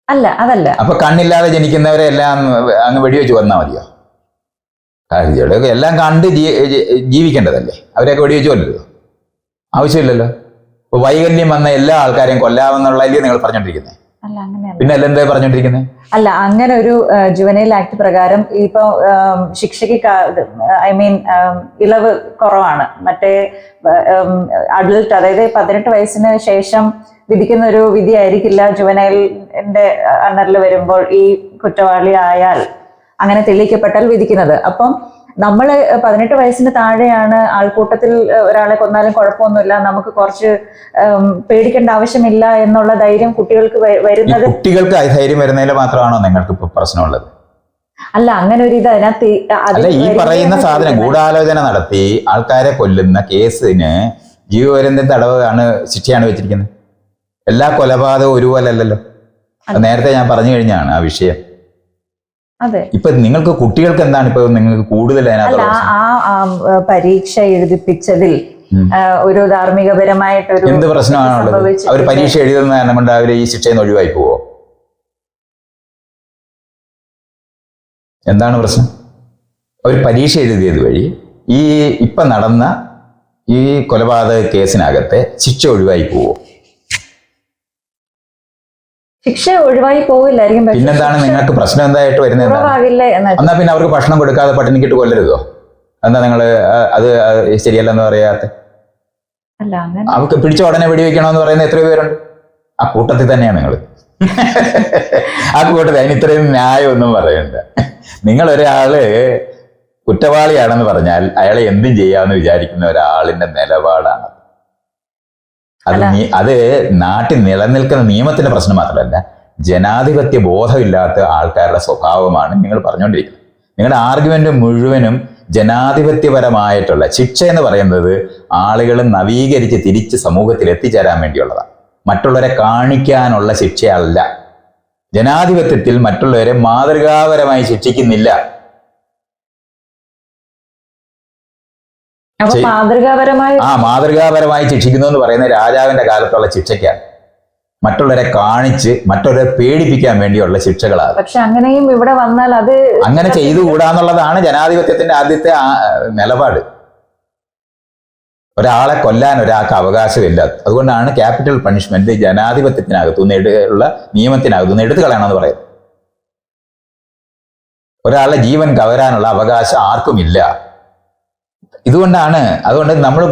അല്ല, അതല്ല. അപ്പൊ കണ്ണില്ലാതെ ജനിക്കുന്നവരെ എല്ലാം അങ്ങ് വെടിവെച്ച് വന്നാൽ മതിയോ? എല്ലാം കണ്ട് ജീവിക്കേണ്ടതല്ലേ? അവരെയൊക്കെ വെടിവെച്ച് കൊല്ലരുതോ? ആവശ്യമില്ലല്ലോ. ഇപ്പൊ വൈകല്യം വന്ന എല്ലാ ആൾക്കാരെയും കൊല്ലാമെന്നുള്ളതല്ലേ നിങ്ങൾ പറഞ്ഞോണ്ടിരിക്കുന്നത്? പിന്നെ അല്ലെന്താ പറഞ്ഞോണ്ടിരിക്കുന്നത്? അല്ല, അങ്ങനെ ഒരു ജുവനൈൽ ആക്ട് പ്രകാരം ഇപ്പൊ ശിക്ഷയ്ക്ക് ഇളവ് കുറവാണ്. മറ്റേ അഡൽട്ട്, അതായത് 18 വയസ്സിന് ശേഷം വിധിക്കുന്ന ഒരു വിധി ആയിരിക്കില്ല ജുവനൈലിന്റെ അണ്ടറിൽ വരുമ്പോൾ ഈ കുറ്റവാളി ആയാൽ, അങ്ങനെ തെളിയിക്കപ്പെട്ടാൽ വിധിക്കുന്നത്. അപ്പം നമ്മൾ 18 വയസ്സിന് താഴെയാണ്, ആൾക്കൂട്ടത്തിൽ ഒരാളെ കൊന്നാലും കുഴപ്പമൊന്നുമില്ല, നമുക്ക് കുറച്ച് പേടിക്കേണ്ട ആവശ്യമില്ല എന്നുള്ള ധൈര്യം കുട്ടികൾക്ക് വരുന്നത്. കുട്ടികൾക്ക് ധൈര്യം വരുന്നതിൽ മാത്രമാണോ നിങ്ങൾക്ക് ഇപ്പൊ പ്രശ്നമുള്ളത്? അല്ല, അങ്ങനെ ഒരു ഇത് അതിനകത്ത് അല്ല. ഈ പറയുന്ന സാധനം ഗൂഢാലോചന നടത്തി ആൾക്കാരെ കൊല്ലുന്ന കേസിന് ജീവപര്യന്തം തടവാണ് ശിക്ഷയാണ് വെച്ചിരിക്കുന്നത്. എല്ലാ കൊലപാതകവും ഒരുപോലെ അല്ലല്ലോ. നേരത്തെ ഞാൻ പറഞ്ഞു കഴിഞ്ഞാണ് ആ വിഷയം. അതെ. ഇപ്പൊ നിങ്ങൾക്ക് കുട്ടികൾക്ക് എന്താണ് ഇപ്പൊ നിങ്ങൾക്ക് കൂടുതൽ ആ പരീക്ഷ എഴുതിപ്പിച്ചതിൽ ഒരു ധാർമ്മികപരമായിട്ടൊരു എന്ത് പ്രശ്നമാണുള്ളത്? അവർ പരീക്ഷ എഴുതുന്ന കാരണം കൊണ്ട് അവര് ഈ ശിക്ഷയിൽ നിന്ന് ഒഴിവായി പോവോ? എന്താണ് പ്രശ്നം? അവർ പരീക്ഷ എഴുതിയത് വഴി ഈ ഇപ്പൊ നടന്ന ഈ കൊലപാതക കേസിനകത്തെ ശിക്ഷ ഒഴിവായി പോവോ? ശിക്ഷ ഒഴിവായി പോവില്ലായിരിക്കും. പിന്നെന്താണ് നിങ്ങൾക്ക് പ്രശ്നം എന്തായിട്ട് വരുന്നത്? എന്നാ പിന്നെ അവർക്ക് ഭക്ഷണം കൊടുക്കാതെ പട്ടിണിക്കിട്ട് കൊല്ലരുതോ? എന്താ നിങ്ങള് അത് ശരിയല്ലെന്ന് പറയാത്ത? അവർക്ക് പിടിച്ച ഉടനെ വെടിവെക്കണമെന്ന് പറയുന്ന എത്രയോ പേരുണ്ട്. ആ കൂട്ടത്തിൽ തന്നെയാണ് നിങ്ങൾ. ആ കൂട്ടത്തിൽ അതിന് ഇത്രയും ന്യായമൊന്നും പറയണ്ട. നിങ്ങൾ ഒരാള് കുറ്റവാളിയാണെന്ന് പറഞ്ഞാൽ അയാളെ എന്തും ചെയ്യാമെന്ന് വിചാരിക്കുന്ന ഒരാളിന്റെ നിലപാടാണ് അത്. നാട്ടിൽ നിലനിൽക്കുന്ന നിയമത്തിന്റെ പ്രശ്നം മാത്രമല്ല, ജനാധിപത്യ ബോധമില്ലാത്ത ആൾക്കാരുടെ സ്വഭാവമാണ് നിങ്ങൾ പറഞ്ഞുകൊണ്ടിരിക്കുന്നത്. നിങ്ങളുടെ ആർഗ്യുമെന്റ് മുഴുവനും ജനാധിപത്യപരമായിട്ടുള്ള ശിക്ഷ എന്ന് പറയുന്നത് ആളുകൾ നവീകരിച്ച് തിരിച്ച് സമൂഹത്തിൽ എത്തിച്ചേരാൻ വേണ്ടിയുള്ളതാണ്. മറ്റുള്ളവരെ കാണിക്കാനുള്ള ശിക്ഷയല്ല. ജനാധിപത്യത്തിൽ മറ്റുള്ളവരെ മാതൃകാപരമായി ശിക്ഷിക്കുന്നില്ല. അപ്പൊ മാതൃകാപരമായി മാതൃകാപരമായി ശിക്ഷിക്കുന്നു എന്ന് പറയുന്ന രാജാവിന്റെ കാലത്തുള്ള ശിക്ഷയ്ക്കാണ്. മറ്റുള്ളവരെ കാണിച്ച് മറ്റുള്ളവരെ പേടിപ്പിക്കാൻ വേണ്ടിയുള്ള ശിക്ഷകളാണ്. പക്ഷെ അങ്ങനെയും ഇവിടെ വന്നാൽ അത് അങ്ങനെ ചെയ്തുകൂടാന്നുള്ളതാണ് ജനാധിപത്യത്തിന്റെ ആദ്യത്തെ നിലപാട്. ഒരാളെ കൊല്ലാൻ ഒരാൾക്ക് അവകാശമില്ല. അതുകൊണ്ടാണ് ക്യാപിറ്റൽ പണിഷ്മെന്റ് ജനാധിപത്യത്തിനകത്തുനിന്നുള്ള നിയമത്തിനകത്തുനിന്ന് എടുത്തു കളയണമെന്ന് പറയുന്നത്. ഒരാളുടെ ജീവൻ കവരാനുള്ള അവകാശം ആർക്കുമില്ല. അതുകൊണ്ട് നമ്മൾ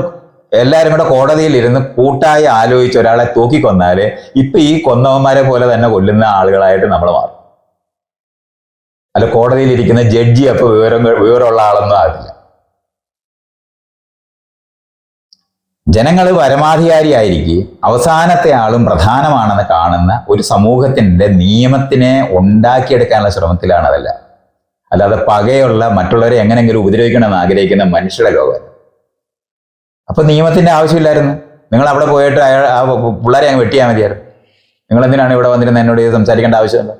എല്ലാവരും കൂടെ കോടതിയിൽ ഇരുന്ന് കൂട്ടായി ആലോചിച്ച് ഒരാളെ തൂക്കിക്കൊന്നാല് ഇപ്പൊ ഈ കൊന്നവന്മാരെ പോലെ തന്നെ കൊല്ലുന്ന ആളുകളായിട്ട് നമ്മൾ മാറും. അല്ല, കോടതിയിൽ ഇരിക്കുന്ന ജഡ്ജി അപ്പൊ വിവരമുള്ള ആളൊന്നും ആകില്ല. ജനങ്ങൾ പരമാധികാരിയായിരിക്കും അവസാനത്തെ ആളും പ്രധാനമാണെന്ന് കാണുന്ന ഒരു സമൂഹത്തിന്റെ നിയമത്തിനെ ഉണ്ടാക്കിയെടുക്കാനുള്ള ശ്രമത്തിലാണ് അതല്ല. അല്ലാതെ പകയുള്ള മറ്റുള്ളവരെ എങ്ങനെയെങ്കിലും ഉപദ്രവിക്കണമെന്ന് ആഗ്രഹിക്കുന്ന മനുഷ്യരുടെ ലോകം. അപ്പൊ നിയമത്തിന്റെ ആവശ്യമില്ലായിരുന്നു. നിങ്ങൾ അവിടെ പോയിട്ട് ആ പിള്ളേരെ അങ്ങ് വെട്ടിയാൽ മതിയായിരുന്നു. നിങ്ങൾ എന്തിനാണ് ഇവിടെ വന്നിരുന്നത് എന്നോട് സംസാരിക്കേണ്ട ആവശ്യമുണ്ടോ?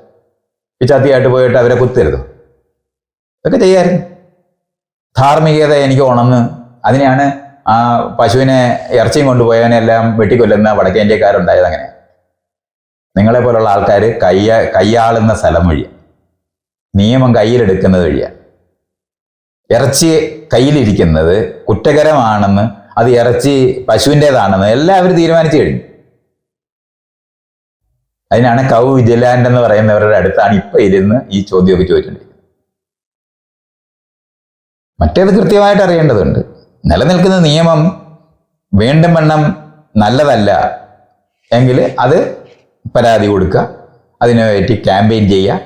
പിച്ചാത്തിയായിട്ട് പോയിട്ട് അവരെ കുത്തരുത്. ഇതൊക്കെ ചെയ്യായിരുന്നു. ധാർമ്മികത എനിക്ക് ഉണർന്ന് അതിനെയാണ് ആ പശുവിനെ ഇറച്ചിയും കൊണ്ടുപോയവനെല്ലാം വെട്ടിക്കൊല്ലുന്ന വടക്കേ ഇന്ത്യക്കാരുണ്ടായത്. അങ്ങനെ നിങ്ങളെ പോലുള്ള ആൾക്കാർ കയ്യാളുന്ന സ്ഥലം വഴിയാണ്, നിയമം കയ്യിലെടുക്കുന്നത് വഴിയാണ്. ഇറച്ചി കയ്യിലിരിക്കുന്നത് കുറ്റകരമാണെന്ന്, അത് ഇറച്ചി പശുവിൻ്റെതാണെന്ന് എല്ലാവരും തീരുമാനിച്ചു കഴിഞ്ഞു. അതിനാണ് കൗ വിജിലാൻഡ് എന്ന് പറയുന്നവരുടെ അടുത്താണ് ഇപ്പൊ ഇരുന്ന് ഈ ചോദ്യമൊക്കെ ചോദിച്ചിട്ടുണ്ടിരിക്കുന്നത്. മറ്റേത് കൃത്യമായിട്ട് അറിയേണ്ടതുണ്ട്. നിലനിൽക്കുന്ന നിയമം വീണ്ടും വണ്ണം നല്ലതല്ല എങ്കിൽ അത് പരാതി കൊടുക്കുക, അതിനു പറ്റി ക്യാമ്പയിൻ ചെയ്യുക,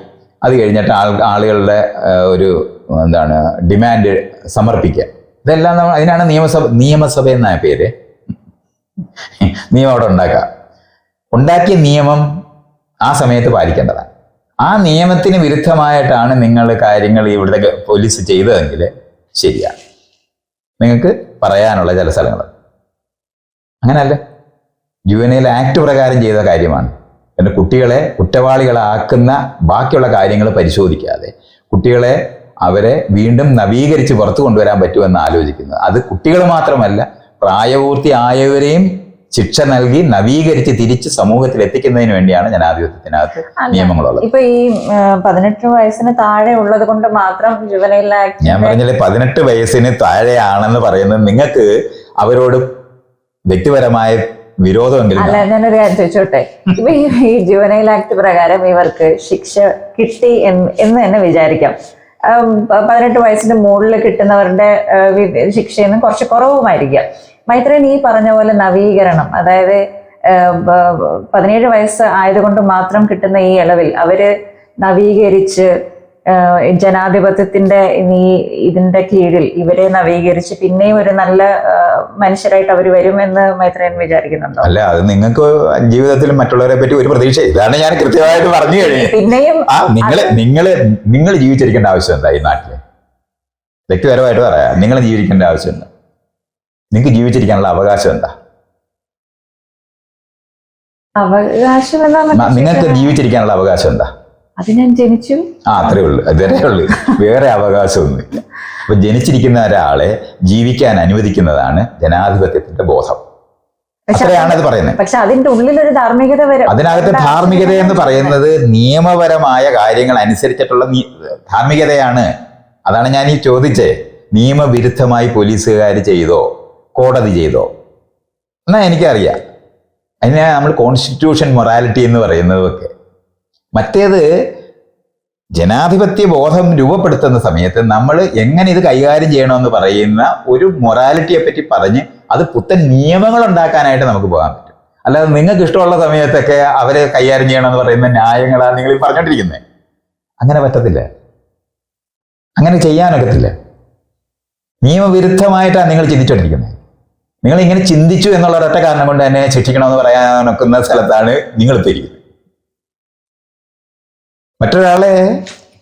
അത് കഴിഞ്ഞിട്ട് ആളുകളുടെ ഒരു ഡിമാൻഡ് സമർപ്പിക്കുക. ഇതെല്ലാം അതിനാണ് നിയമസഭ എന്ന പേര്. നിയമം അവിടെ ഉണ്ടാക്കിയ നിയമം ആ സമയത്ത് പാലിക്കേണ്ടതാണ്. ആ നിയമത്തിന് വിരുദ്ധമായിട്ടാണ് നിങ്ങൾ കാര്യങ്ങൾ ഇവിടുത്തെ പോലീസ് ചെയ്തതെങ്കിൽ ശരിയാണ്, നിങ്ങൾക്ക് പറയാനുള്ള ചില സ്ഥലങ്ങൾ. അങ്ങനല്ല, ജുവനൈൽ ആക്ട് പ്രകാരം ചെയ്ത കാര്യമാണ്. എൻ്റെ കുട്ടികളെ കുറ്റവാളികളാക്കുന്ന ബാക്കിയുള്ള കാര്യങ്ങൾ പരിശോധിക്കാതെ കുട്ടികളെ അവരെ വീണ്ടും നവീകരിച്ച് പുറത്തു കൊണ്ടുവരാൻ പറ്റുമെന്ന് ആലോചിക്കുന്നത്. അത് കുട്ടികൾ മാത്രമല്ല, പ്രായപൂർത്തിയായവരെയും ശിക്ഷ നൽകി നവീകരിച്ച് തിരിച്ച് സമൂഹത്തിൽ എത്തിക്കുന്നതിന് വേണ്ടിയാണ് ജനാധിപത്യത്തിനകത്ത് നിയമങ്ങളുള്ളത്. ഇപ്പൊ ഈ 18 വയസ്സിന് താഴെ ഉള്ളത് കൊണ്ട് മാത്രം ജുവനൈൽ ആക്ട്, ഞാൻ പറഞ്ഞില്ലേ 18 വയസ്സിന് താഴെയാണെന്ന് പറയുന്നത് നിങ്ങൾക്ക് അവരോട് വ്യക്തിപരമായ വിരോധമെങ്കിലും. അല്ല, ഞാനൊരു കാര്യം ചോദിച്ചോട്ടെ. ഇപ്പൊ ഈ ജുവനൈൽ ആക്ട് പ്രകാരം ഇവർക്ക് ശിക്ഷ കിട്ടി എന്ന് തന്നെ വിചാരിക്കാം. 18 വയസ്സിന് മുകളിൽ കിട്ടുന്നവരുടെ ശിക്ഷയെന്ന് കുറച്ച് കുറവുമായിരിക്കാം. മൈത്രേയൻ ഈ പറഞ്ഞ പോലെ നവീകരണം, അതായത് 17 വയസ്സ് ആയതുകൊണ്ട് മാത്രം കിട്ടുന്ന ഈ ഇളവിൽ അവര് നവീകരിച്ച് ജനാധിപത്യത്തിന്റെ ഇതിന്റെ കീഴിൽ ഇവരെ നവീകരിച്ച് പിന്നെയും ഒരു നല്ല മനുഷ്യരായിട്ട് അവർ വരുമെന്ന് മൈത്രേയൻ വിചാരിക്കുന്നുണ്ടോ? അല്ല, അത് നിങ്ങൾക്ക് ജീവിതത്തിൽ മറ്റുള്ളവരെ പറ്റി ഒരു പ്രതീക്ഷ, ഇതാണ് ഞാൻ കൃത്യമായിട്ട് പറഞ്ഞു കഴിഞ്ഞു. പിന്നെയും നിങ്ങൾ ജീവിച്ചിരിക്കേണ്ട ആവശ്യം എന്താ ഈ നാട്ടില്? വ്യക്തിപരമായിട്ട് പറയാം, നിങ്ങൾ ജീവിക്കേണ്ട ആവശ്യം എന്താ? നിങ്ങൾക്ക് ജീവിച്ചിരിക്കാനുള്ള അവകാശം എന്താ? അവകാശം എന്താ? നിങ്ങൾക്ക് ജീവിച്ചിരിക്കാനുള്ള അവകാശം എന്താ? അത് ഞാൻ ജനിച്ചു, അത്രേ ഉള്ളു, അതേ ഉള്ളു, വേറെ അവകാശമൊന്നുമില്ല. അപ്പൊ ജനിച്ചിരിക്കുന്ന ഒരാളെ ജീവിക്കാൻ അനുവദിക്കുന്നതാണ് ജനാധിപത്യത്തിന്റെ ബോധം. അത്രയാണ് അത് പറയുന്നത്. പക്ഷെ അതിന്റെ ഉള്ളിലൊരു ധാർമ്മികത വരും. അതിനകത്ത് ധാർമ്മികത എന്ന് പറയുന്നത് നിയമപരമായ കാര്യങ്ങൾ അനുസരിച്ചിട്ടുള്ള ധാർമ്മികതയാണ്. അതാണ് ഞാൻ ഈ ചോദിച്ചേ, നിയമവിരുദ്ധമായി പോലീസുകാർ ചെയ്തോ കോടതി ചെയ്തോ എന്നാ എനിക്കറിയാം. അതിനെ നമ്മൾ കോൺസ്റ്റിറ്റ്യൂഷൻ മൊറാലിറ്റി എന്ന് പറയുന്നതൊക്കെ. മറ്റേത് ജനാധിപത്യ ബോധം രൂപപ്പെടുത്തുന്ന സമയത്ത് നമ്മൾ എങ്ങനെ ഇത് കൈകാര്യം ചെയ്യണമെന്ന് പറയുന്ന ഒരു മൊറാലിറ്റിയെ പറ്റി പറഞ്ഞ് അത് പുത്തൻ നിയമങ്ങൾ ഉണ്ടാക്കാനായിട്ട് നമുക്ക് പോകാൻ പറ്റും. അല്ലാതെ നിങ്ങൾക്ക് ഇഷ്ടമുള്ള സമയത്തൊക്കെ അവരെ കൈകാര്യം ചെയ്യണമെന്ന് പറയുന്ന ന്യായങ്ങളാണ് നിങ്ങൾ ഈ പറഞ്ഞോണ്ടിരിക്കുന്നത്. അങ്ങനെ പറ്റത്തില്ല, അങ്ങനെ ചെയ്യാനൊക്കത്തില്ല. നിയമവിരുദ്ധമായിട്ടാണ് നിങ്ങൾ ചിന്തിച്ചുകൊണ്ടിരിക്കുന്നത്. നിങ്ങൾ ഇങ്ങനെ ചിന്തിച്ചു എന്നുള്ള ഒരൊറ്റ കാരണം കൊണ്ട് തന്നെ ശിക്ഷിക്കണമെന്ന് പറയാനൊക്കുന്ന സ്ഥലത്താണ് നിങ്ങളിപ്പോൾ ഇരിക്കുന്നത്. മറ്റൊരാളെ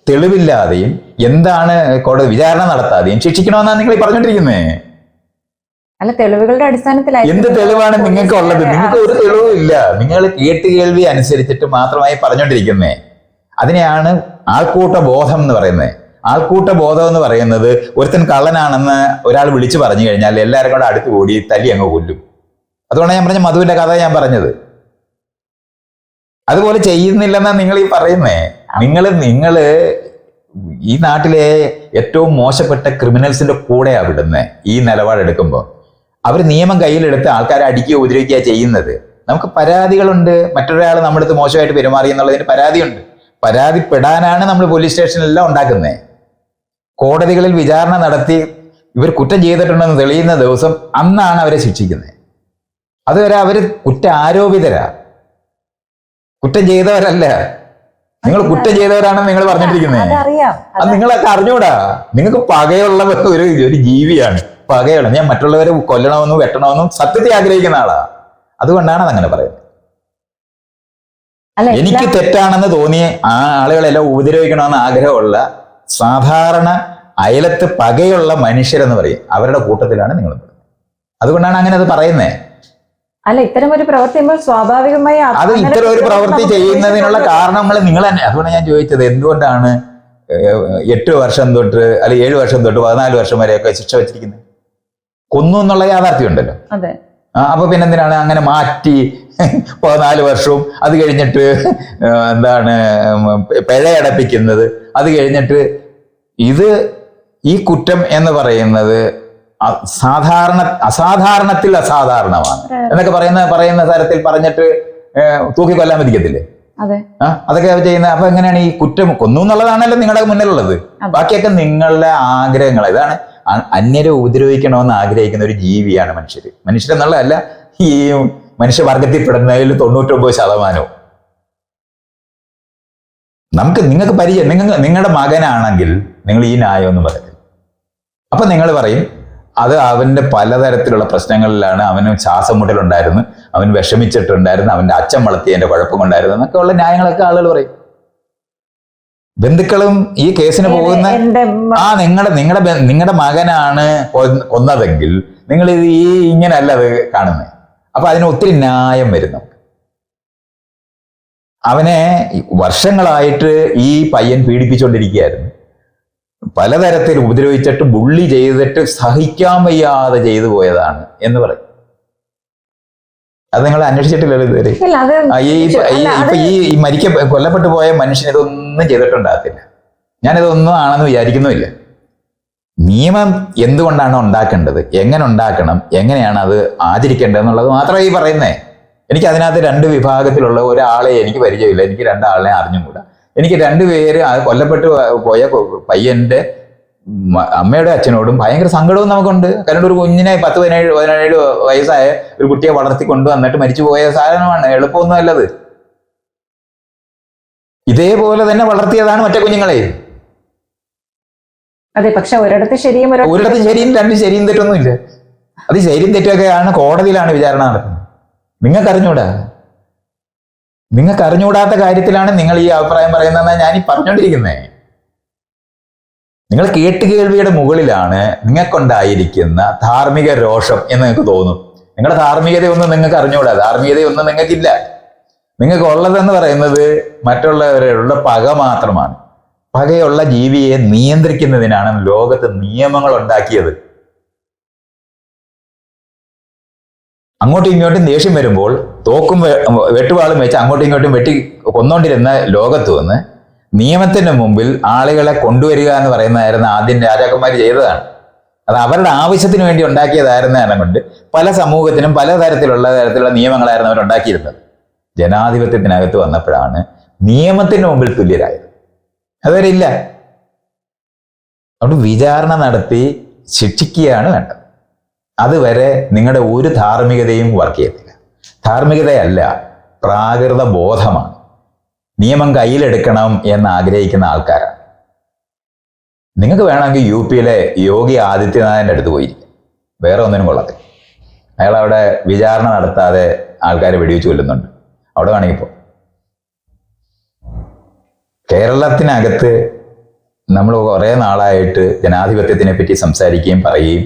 തെളിവില്ലാതെയും എന്താണ് കോടതി വിചാരണ നടത്താതെയും ശിക്ഷിക്കണമെന്നാണ് നിങ്ങൾ ഈ പറഞ്ഞോണ്ടിരിക്കുന്നത്. അല്ല, തെളിവുകളുടെ അടിസ്ഥാനത്തിലായി എന്ത് തെളിവാണ് നിങ്ങൾക്ക് ഉള്ളത്? നിങ്ങൾക്ക് ഒരു തെളിവും ഇല്ല. നിങ്ങൾ കേട്ടുകേൾവി അനുസരിച്ചിട്ട് മാത്രമായി പറഞ്ഞോണ്ടിരിക്കുന്നേ. അതിനെയാണ് ആൾക്കൂട്ട ബോധം എന്ന് പറയുന്നത്. ആൾക്കൂട്ട ബോധം എന്ന് പറയുന്നത് ഒരുത്തൻ കള്ളനാണെന്ന് ഒരാൾ വിളിച്ചു പറഞ്ഞു കഴിഞ്ഞാൽ എല്ലാവരും കൂടെ അടുത്ത് കൂടി തല്ലി അങ്ങ് കൊല്ലും. അതുകൊണ്ടാണ് ഞാൻ പറഞ്ഞ മധുവിന്റെ കഥ ഞാൻ പറഞ്ഞത്. അതുപോലെ ചെയ്യുന്നില്ലെന്നാ നിങ്ങൾ ഈ പറയുന്നേ. നിങ്ങള് ഈ നാട്ടിലെ ഏറ്റവും മോശപ്പെട്ട ക്രിമിനൽസിന്റെ കൂടെയാ വിടുന്നേ. ഈ നിലപാടെടുക്കുമ്പോൾ അവർ നിയമം കയ്യിലെടുത്ത് ആൾക്കാരെ അടിക്കുകയോ ഉപദ്രവിക്കുകയോ ചെയ്യുന്നത്. നമുക്ക് പരാതികളുണ്ട്, മറ്റൊരാൾ നമ്മുടെ അടുത്ത് മോശമായിട്ട് പെരുമാറി എന്നുള്ളതിന് പരാതിയുണ്ട്. പരാതിപ്പെടാനാണ് നമ്മൾ പോലീസ് സ്റ്റേഷനിലെല്ലാം ഉണ്ടാക്കുന്നത്. കോടതികളിൽ വിചാരണ നടത്തി ഇവർ കുറ്റം ചെയ്തിട്ടുണ്ടെന്ന് തെളിയുന്ന ദിവസം അന്നാണ് അവരെ ശിക്ഷിക്കുന്നത്. അതുവരെ അവര് കുറ്റാരോപിതരാ, കുറ്റം ചെയ്തവരല്ല. നിങ്ങൾ കുറ്റം ചെയ്തവരാണെന്ന് നിങ്ങൾ പറഞ്ഞിട്ടിരിക്കുന്നത്. അത് നിങ്ങളൊക്കെ അറിഞ്ഞൂടാ. നിങ്ങൾക്ക് പകയുള്ള ഒരു ജീവിയാണ്. പകയുള്ള ഞാൻ മറ്റുള്ളവരെ കൊല്ലണമെന്നും വെട്ടണമെന്നും സത്യത്തെ ആഗ്രഹിക്കുന്ന ആളാ. അതുകൊണ്ടാണ് അതങ്ങനെ പറയുന്നത്. എനിക്ക് തെറ്റാണെന്ന് തോന്നിയ ആ ആളുകളെല്ലാം ഉപദ്രവിക്കണമെന്ന് ആഗ്രഹമുള്ള സാധാരണ അയലത്ത് പകയുള്ള മനുഷ്യരെന്ന് പറയും. അവരുടെ കൂട്ടത്തിലാണ് നിങ്ങൾ. അതുകൊണ്ടാണ് അങ്ങനെ അത് പറയുന്നത്. അല്ല, ഇത്തരം ഒരു പ്രവൃത്തി സ്വാഭാവികമായി അത് ഇത്തരം ഒരു പ്രവൃത്തി ചെയ്യുന്നതിനുള്ള കാരണം നിങ്ങൾ തന്നെ. അതുകൊണ്ട് ഞാൻ ചോദിച്ചത് എന്തുകൊണ്ടാണ് 8 വർഷം തൊട്ട് അല്ലെ 7 വർഷം തൊട്ട് 14 വർഷം വരെയൊക്കെ ശിക്ഷ വെച്ചിരിക്കുന്നത്? കൊന്നു എന്നുള്ള യാഥാർത്ഥ്യം ഉണ്ടല്ലോ. അപ്പൊ പിന്നെന്തിനാണ് അങ്ങനെ മാറ്റി 14 വർഷവും അത് കഴിഞ്ഞിട്ട് എന്താണ് പിഴയടപ്പിക്കുന്നത്? അത് കഴിഞ്ഞിട്ട് ഈ കുറ്റം എന്ന് പറയുന്നത് അസാധാരണത്തിൽ അസാധാരണമാണ് എന്നൊക്കെ പറയുന്ന തരത്തിൽ പറഞ്ഞിട്ട് തൂക്കിക്കൊല്ലാൻ വിധിക്കത്തില്ലേ? അതൊക്കെ ചെയ്യുന്ന. അപ്പൊ എങ്ങനെയാണ് ഈ കുറ്റം കൊന്നു എന്നുള്ളതാണല്ലോ നിങ്ങളുടെ മുന്നിലുള്ളത്. ബാക്കിയൊക്കെ നിങ്ങളുടെ ആഗ്രഹങ്ങൾ. ഇതാണ് അന്യരെ ഉപദ്രവിക്കണമെന്ന് ആഗ്രഹിക്കുന്ന ഒരു ജീവിയാണ് മനുഷ്യരെന്നുള്ളതല്ല, ഈ മനുഷ്യവർഗത്തിൽപ്പെടുന്നതിൽ 99%. നിങ്ങൾക്ക് പരിചയം, നിങ്ങളുടെ മകനാണെങ്കിൽ നിങ്ങൾ ഈ ന്യായമൊന്നും പറയത്തില്ല. അപ്പൊ നിങ്ങൾ പറയും അത് അവന്റെ പലതരത്തിലുള്ള പ്രശ്നങ്ങളിലാണ്, അവന് ശ്വാസം മുട്ടലുണ്ടായിരുന്നു, അവൻ വിഷമിച്ചിട്ടുണ്ടായിരുന്നു, അവന്റെ അച്ഛൻ വളർത്തിയതിന്റെ കുഴപ്പം കൊണ്ടായിരുന്നു എന്നൊക്കെ ഉള്ള ന്യായങ്ങളൊക്കെ ആളുകൾ പറയും. ബന്ധുക്കളും ഈ കേസിന് പോകുന്ന നിങ്ങളുടെ മകനാണ് കൊന്നതെങ്കിൽ നിങ്ങൾ ഇങ്ങനെയല്ല അത് കാണുന്നത്. അപ്പൊ അതിന് ഒത്തിരി ന്യായം വരുന്നു. അവനെ വർഷങ്ങളായിട്ട് ഈ പയ്യൻ പീഡിപ്പിച്ചുകൊണ്ടിരിക്കുകയായിരുന്നു. പലതരത്തിൽ ഉപദ്രവിച്ചിട്ട് ബുള്ളി ചെയ്തിട്ട് സഹിക്കാൻ വയ്യാതെ ചെയ്തു പോയതാണ് എന്ന് പറയും. അത് നിങ്ങൾ അന്വേഷിച്ചിട്ടില്ലല്ലോ ഇതുവരെ. ഇപ്പൊ ഈ കൊല്ലപ്പെട്ടു പോയ മനുഷ്യൻ ഇതൊന്നും ചെയ്തിട്ടുണ്ടാകത്തില്ല. ഞാനിതൊന്നും ആണെന്ന് വിചാരിക്കുന്നുമില്ല. നിയമം എന്തുകൊണ്ടാണ് ഉണ്ടാക്കേണ്ടത്, എങ്ങനെ ഉണ്ടാക്കണം, എങ്ങനെയാണ് അത് ആചരിക്കേണ്ടത് എന്നുള്ളത് മാത്രമേ ഈ പറയുന്നേ. എനിക്ക് അതിനകത്ത് 2 വിഭാഗത്തിലുള്ള ഒരാളെ എനിക്ക് പരിചയമില്ല. എനിക്ക് 2 ആളിനെ അറിഞ്ഞുകൂടാ. എനിക്ക് 2 പേര് കൊല്ലപ്പെട്ടു പോയ പയ്യന്റെ അമ്മയുടെ അച്ഛനോടും ഭയങ്കര സങ്കടവും നമുക്കുണ്ട്. കാരണം ഒരു കുഞ്ഞിനെ 10-17 വയസ്സായ ഒരു കുട്ടിയെ വളർത്തി കൊണ്ടുവന്നിട്ട് മരിച്ചു പോയ സാധനമാണ്. എളുപ്പമൊന്നും അല്ലത്. ഇതേപോലെ തന്നെ വളർത്തിയതാണ് മറ്റേ കുഞ്ഞുങ്ങളെ. അതെ, പക്ഷെ ഒരിടത്ത് ശരിയും 2 ശരിയും തെറ്റൊന്നുമില്ല. അത് ശരിയും തെറ്റൊക്കെയാണ് കോടതിയിലാണ് വിചാരണ നടത്തുന്നത്. നിങ്ങൾക്ക് അറിഞ്ഞുകൂടാത്ത കാര്യത്തിലാണ് നിങ്ങൾ ഈ അഭിപ്രായം പറയുന്നതെന്നാണ് ഞാൻ ഈ പറഞ്ഞുകൊണ്ടിരിക്കുന്നത്. നിങ്ങൾ കേട്ടുകേൾവിയുടെ മുകളിലാണ് നിങ്ങൾക്കുണ്ടായിരിക്കുന്ന ധാർമ്മിക രോഷം എന്ന് നിങ്ങൾക്ക് തോന്നും. നിങ്ങളുടെ ധാർമ്മികതയൊന്നും നിങ്ങൾക്ക് അറിഞ്ഞുകൂടാ. ധാർമ്മികതയൊന്നും നിങ്ങൾക്കില്ല. നിങ്ങൾക്ക് ഉള്ളതെന്ന് പറയുന്നത് മറ്റുള്ളവരുടെ പക മാത്രമാണ്. പകയുള്ള ജീവിയെ നിയന്ത്രിക്കുന്നതിനാണ് ലോകത്ത് നിയമങ്ങൾ ഉണ്ടാക്കിയത്. അങ്ങോട്ടും ഇങ്ങോട്ടും ദേഷ്യം വരുമ്പോൾ തോക്കും വെട്ടുവാളും വെച്ച് അങ്ങോട്ടും ഇങ്ങോട്ടും വെട്ടി കൊന്നോണ്ടിരുന്ന ലോകത്ത് വന്ന് നിയമത്തിന് മുമ്പിൽ ആളുകളെ കൊണ്ടുവരിക എന്ന് പറയുന്നതായിരുന്നു ആദ്യം രാജാക്കന്മാർ ചെയ്തതാണ്. അത് അവരുടെ ആവശ്യത്തിന് വേണ്ടി ഉണ്ടാക്കിയതായിരുന്ന കാരണം കൊണ്ട് പല സമൂഹത്തിനും പലതരത്തിലുള്ള നിയമങ്ങളായിരുന്നു അവരുണ്ടാക്കിയിരുന്നത്. ജനാധിപത്യത്തിനകത്ത് വന്നപ്പോഴാണ് നിയമത്തിന് മുമ്പിൽ തുല്യരായത്. അതുവരെ ഇല്ല. അതുകൊണ്ട് വിചാരണ നടത്തി ശിക്ഷിക്കുകയാണ് വേണ്ടത്. അതുവരെ നിങ്ങളുടെ ഒരു ധാർമ്മികതയും വർക്ക് ചെയ്യത്തില്ല. ധാർമ്മികതയല്ല, പ്രാകൃത ബോധമാണ്. നിയമം കയ്യിലെടുക്കണം എന്ന് ആഗ്രഹിക്കുന്ന ആൾക്കാരാണ്. നിങ്ങൾക്ക് വേണമെങ്കിൽ UP-യിലെ യോഗി ആദിത്യനാഥിൻ്റെ അടുത്ത് പോയിരിക്കും. വേറെ ഒന്നിനും കൊള്ളത്തില്ല. അയാൾ അവിടെ വിചാരണ നടത്താതെ ആൾക്കാരെ വെടിവെച്ച് കൊല്ലുന്നുണ്ട്. അവിടെ വേണമെങ്കിൽ ഇപ്പോൾ കേരളത്തിനകത്ത് നമ്മൾ കുറേ നാളായിട്ട് ജനാധിപത്യത്തിനെ പറ്റി സംസാരിക്കുകയും പറയുകയും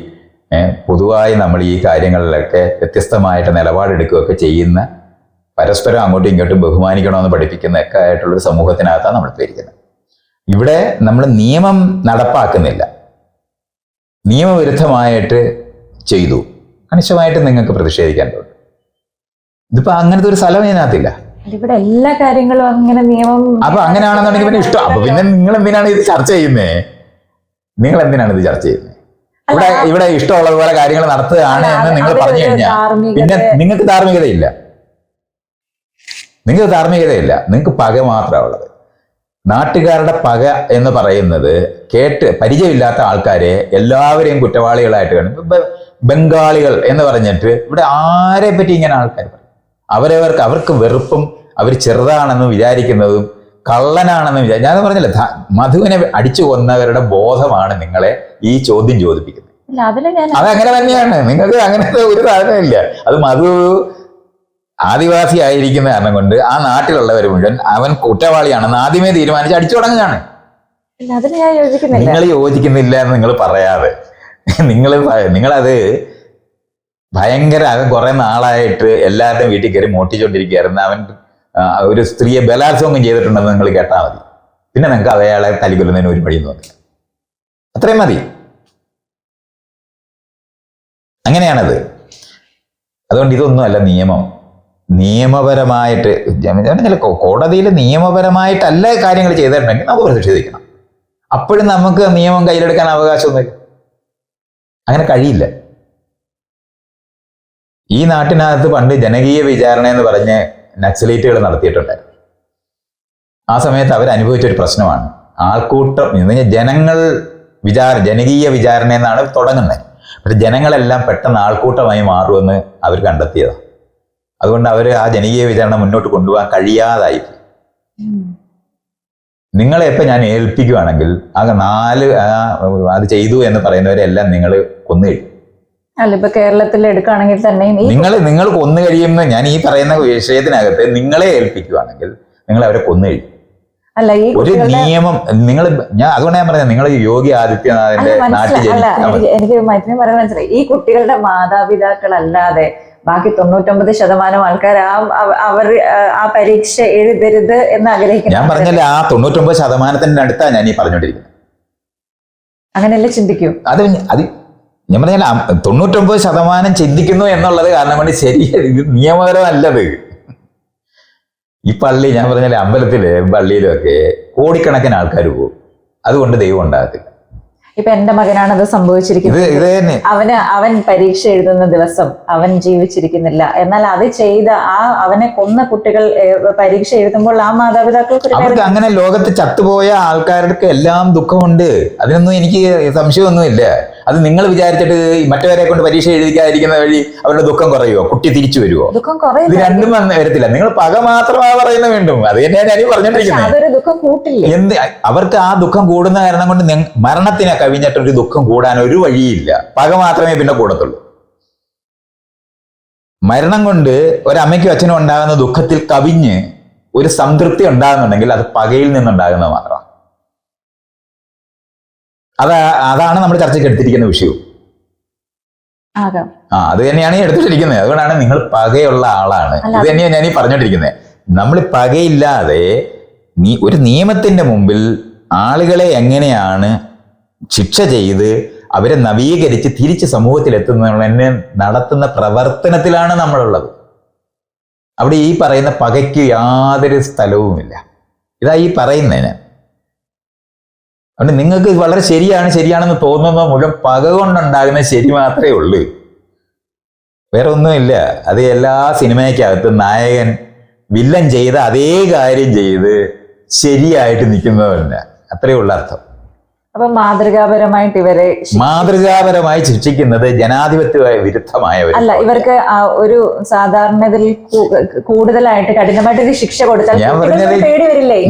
പൊതുവായി നമ്മൾ ഈ കാര്യങ്ങളിലൊക്കെ വ്യത്യസ്തമായിട്ട് നിലപാടെടുക്കുകയൊക്കെ ചെയ്യുന്ന, പരസ്പരം അങ്ങോട്ടും ഇങ്ങോട്ടും ബഹുമാനിക്കണമെന്ന് പഠിപ്പിക്കുന്നതൊക്കെ ആയിട്ടുള്ളൊരു സമൂഹത്തിനകത്താണ് നമ്മൾ പേരിക്കുന്നത്. ഇവിടെ നമ്മൾ നിയമം നടപ്പാക്കുന്നില്ല, നിയമവിരുദ്ധമായിട്ട് ചെയ്തു, കണിശമായിട്ട് നിങ്ങൾക്ക് പ്രതിഷേധിക്കാൻ തോന്നും. ഇതിപ്പോ അങ്ങനത്തെ ഒരു സ്ഥലം ഇതിനകത്തില്ല. ഇവിടെ എല്ലാ കാര്യങ്ങളും അങ്ങനെ നിയമം. അപ്പൊ അങ്ങനെയാണെന്നുണ്ടെങ്കിൽ പിന്നെ ഇഷ്ടം. അപ്പൊ പിന്നെ നിങ്ങൾ എന്തിനാണ് ഇത് ചർച്ച ചെയ്യുന്നേ? നിങ്ങൾ എന്തിനാണ് ഇത് ചർച്ച ചെയ്യുന്നത്? ഇവിടെ ഇഷ്ടമുള്ളതുപോലെ കാര്യങ്ങൾ നടത്തുകയാണ് എന്ന് നിങ്ങൾ പറഞ്ഞു കഴിഞ്ഞാൽ പിന്നെ നിങ്ങൾക്ക് ധാർമ്മികതയില്ല. നിങ്ങൾക്ക് പക മാത്രമാണ് ഉള്ളത്. നാട്ടുകാരുടെ പക എന്ന് പറയുന്നത് കേട്ട് പരിചയമില്ലാത്ത ആൾക്കാരെ എല്ലാവരെയും കുറ്റവാളികളായിട്ട് കാണും. ബംഗാളികൾ എന്ന് പറഞ്ഞിട്ട് ഇവിടെ ആരെ പറ്റി ഇങ്ങനെ ആൾക്കാർ പറയും. അവർക്ക് വെറുപ്പും അവർ ചെറുതാണെന്ന് വിചാരിക്കുന്നതും കള്ളനാണെന്ന് ഞാൻ പറഞ്ഞില്ല, മധുവിനെ അടിച്ചു കൊന്നവരുടെ ബോധമാണ് നിങ്ങളെ ഈ ചോദ്യം ചോദിപ്പിക്കുന്നത്. അതങ്ങനെ തന്നെയാണ്. നിങ്ങൾക്ക് അങ്ങനത്തെ ഒരു സാധനമില്ല. അത് മധു ആദിവാസി ആയിരിക്കുന്ന കാരണം കൊണ്ട് ആ നാട്ടിലുള്ളവർ മുഴുവൻ അവൻ കുറ്റവാളിയാണെന്ന് ആദ്യമേ തീരുമാനിച്ച് അടിച്ചു തുടങ്ങുകയാണ്. നിങ്ങൾ യോജിക്കുന്നില്ല എന്ന് നിങ്ങൾ പറയാതെ നിങ്ങളത് ഭയങ്കര കുറെ നാളായിട്ട് എല്ലാവരുടെയും വീട്ടിൽ കയറി മോട്ടിച്ചോണ്ടിരിക്കുകയായിരുന്നു. അവൻ ഒരു സ്ത്രീയെ ബലാത്സംഗം ചെയ്തിട്ടുണ്ടെന്ന് നിങ്ങൾ കേട്ടാൽ മതി. പിന്നെ നിങ്ങൾക്ക് അയാളെ തലികൊല്ലുന്നതിന് ഒരു വഴി നോക്കില്ല. അത്രയും മതി. അങ്ങനെയാണത്. അതുകൊണ്ട് ഇതൊന്നുമല്ല നിയമം. നിയമപരമായിട്ട് കോടതിയിൽ നിയമപരമായിട്ടല്ല കാര്യങ്ങൾ ചെയ്തിട്ടുണ്ടെങ്കിൽ നമുക്ക് പ്രതിഷേധിക്കണം. അപ്പോഴും നമുക്ക് നിയമം കയ്യിലെടുക്കാൻ അവകാശമൊന്നുമില്ല. അങ്ങനെ കഴിയില്ല. ഈ നാട്ടിനകത്ത് പണ്ട് ജനകീയ വിചാരണ എന്ന് പറഞ്ഞ് നക്സലൈറ്റുകൾ നടത്തിയിട്ടുണ്ടായിരുന്നു. ആ സമയത്ത് അവരനുഭവിച്ചൊരു പ്രശ്നമാണ് ആൾക്കൂട്ടം. ജനങ്ങൾ ജനകീയ വിചാരണ എന്നാണ് തുടങ്ങുന്നത്. പക്ഷെ ജനങ്ങളെല്ലാം പെട്ടെന്ന് ആൾക്കൂട്ടമായി മാറുമെന്ന് അവർ കണ്ടെത്തിയതാണ്. അതുകൊണ്ട് അവർ ആ ജനകീയ വിചാരണ മുന്നോട്ട് കൊണ്ടുപോകാൻ കഴിയാതായി. നിങ്ങളെ ഇപ്പം ഞാൻ ഏൽപ്പിക്കുകയാണെങ്കിൽ അത് ചെയ്തു എന്ന് പറയുന്നവരെല്ലാം നിങ്ങൾ കൊന്നുകഴിയും. അല്ല, ഇപ്പൊ കേരളത്തിൽ എടുക്കുകയാണെങ്കിൽ തന്നെയും നിങ്ങൾ കൊന്നു കഴിയുന്ന ഞാൻ ഈ പറയുന്ന വിഷയത്തിനകത്ത് നിങ്ങളെ ഏൽപ്പിക്കുകയാണെങ്കിൽ നിങ്ങൾ അവരെ കൊന്നു കഴിയും. അല്ല, ഈ ഒരു നിയമം ഞാൻ അതുകൊണ്ട് ഞാൻ പറഞ്ഞത് നിങ്ങൾ യോഗി ആദിത്യനാഥിന്റെ നാട്ടിൽ എനിക്ക് മൈത്രി പറയാൻ മനസ്സിലായി. ഈ കുട്ടികളുടെ മാതാപിതാക്കളല്ലാതെ ബാക്കി 99% ആൾക്കാർ അവർ ആ പരീക്ഷ എഴുതരുത് എന്ന് ആഗ്രഹിക്കുന്നു. ഞാൻ പറഞ്ഞല്ലേ, ആ 99% അടുത്താണ് ഞാൻ ഈ പറഞ്ഞോണ്ടിരിക്കുന്നത്. അങ്ങനെയല്ലേ ചിന്തിക്കൂ. അത് ഞാൻ പറഞ്ഞാൽ 99% ചിന്തിക്കുന്നു എന്നുള്ളത് കാരണം കൊണ്ട് ഇത് നിയമപരമല്ലത്. ഈ പള്ളി ഞാൻ പറഞ്ഞാൽ അമ്പലത്തിലും പള്ളിയിലും ഒക്കെ കോടിക്കണക്കിന് ആൾക്കാർ പോകും. അതുകൊണ്ട് ദൈവം ഉണ്ടാകത്തില്ല. ഇപ്പൊ എന്റെ മകനാണത് സംഭവിച്ചിരിക്കുന്നത്. അവൻ പരീക്ഷ എഴുതുന്ന ദിവസം അവൻ ജീവിച്ചിരിക്കുന്നില്ല. എന്നാൽ അത് ചെയ്ത അവനെ കൊന്ന കുട്ടികൾ പരീക്ഷ എഴുതുമ്പോൾ ആ മാതാപിതാക്കൾക്ക് അവർക്ക് അങ്ങനെ ലോകത്ത് ചത്തുപോയ ആൾക്കാർക്ക് എല്ലാം ദുഃഖമുണ്ട്. അതിനൊന്നും എനിക്ക് സംശയമൊന്നുമില്ല. അത് നിങ്ങൾ വിചാരിച്ചിട്ട് മറ്റവരെ കൊണ്ട് പരീക്ഷ എഴുതിക്കാതിരിക്കുന്ന വഴി അവരുടെ ദുഃഖം കുറയുമോ? കുട്ടി തിരിച്ചു വരുമോ? ഇത് രണ്ടും വരത്തില്ല. നിങ്ങൾ പക മാത്രമാണ് പറയുന്നത്. വീണ്ടും അത് തന്നെയാണ് ഞാൻ പറഞ്ഞോണ്ടിരിക്കുന്നത്. എന്ത് അവർക്ക് ആ ദുഃഖം കൂടുന്ന കാരണം കൊണ്ട് മരണത്തിനെ കവിഞ്ഞിട്ടൊരു ദുഃഖം കൂടാൻ ഒരു വഴിയില്ല. പക മാത്രമേ പിന്നെ കൂടത്തുള്ളൂ. മരണം കൊണ്ട് ഒരമ്മയ്ക്കും അച്ഛനും ഉണ്ടാകുന്ന ദുഃഖത്തിൽ കവിഞ്ഞ് ഒരു സംതൃപ്തി ഉണ്ടാകുന്നുണ്ടെങ്കിൽ അത് പകയിൽ നിന്നുണ്ടാകുന്നത് മാത്രമാണ്. അതാണ് നമ്മൾ ചർച്ചയ്ക്ക് എടുത്തിരിക്കുന്ന വിഷയവും. അത് തന്നെയാണ് ഈ എടുത്തിട്ടിരിക്കുന്നത്. അതുകൊണ്ടാണ് നിങ്ങൾ പകയുള്ള ആളാണ്. ഇത് തന്നെയാണ് ഞാൻ ഈ പറഞ്ഞോണ്ടിരിക്കുന്നത്. നമ്മൾ പകയില്ലാതെ ഒരു നിയമത്തിന്റെ മുമ്പിൽ ആളുകളെ എങ്ങനെയാണ് ശിക്ഷ ചെയ്ത് അവരെ നവീകരിച്ച് തിരിച്ച് സമൂഹത്തിൽ എത്തുന്നതിനെ നടത്തുന്ന പ്രവർത്തനത്തിലാണ് നമ്മളുള്ളത്. അവിടെ ഈ പറയുന്ന പകയ്ക്ക് യാതൊരു സ്ഥലവുമില്ല. ഇതാ ഈ പറയുന്നതിന്. അതുകൊണ്ട് നിങ്ങൾക്ക് വളരെ ശരിയാണെന്ന് തോന്നുന്ന മുഴുവൻ പക കൊണ്ടുണ്ടാകുന്ന ശരി മാത്രമേ ഉള്ളൂ. വേറെ ഒന്നുമില്ല. അത് എല്ലാ സിനിമയ്ക്കകത്ത് നായകൻ വില്ലൻ ചെയ്ത അതേ കാര്യം ചെയ്ത് ശരിയായിട്ട് നിൽക്കുന്നതല്ല. അത്രയേ ഉള്ള അർത്ഥം. അപ്പൊ മാതൃകാപരമായി ശിക്ഷിക്കുന്നത് ജനാധിപത്യ വിരുദ്ധമായവർ അല്ല. ഇവർക്ക് ഒരു സാധാരണത്തിൽ കൂടുതലായിട്ട് കഠിനമായിട്ട് ശിക്ഷ കൊടുത്താൽ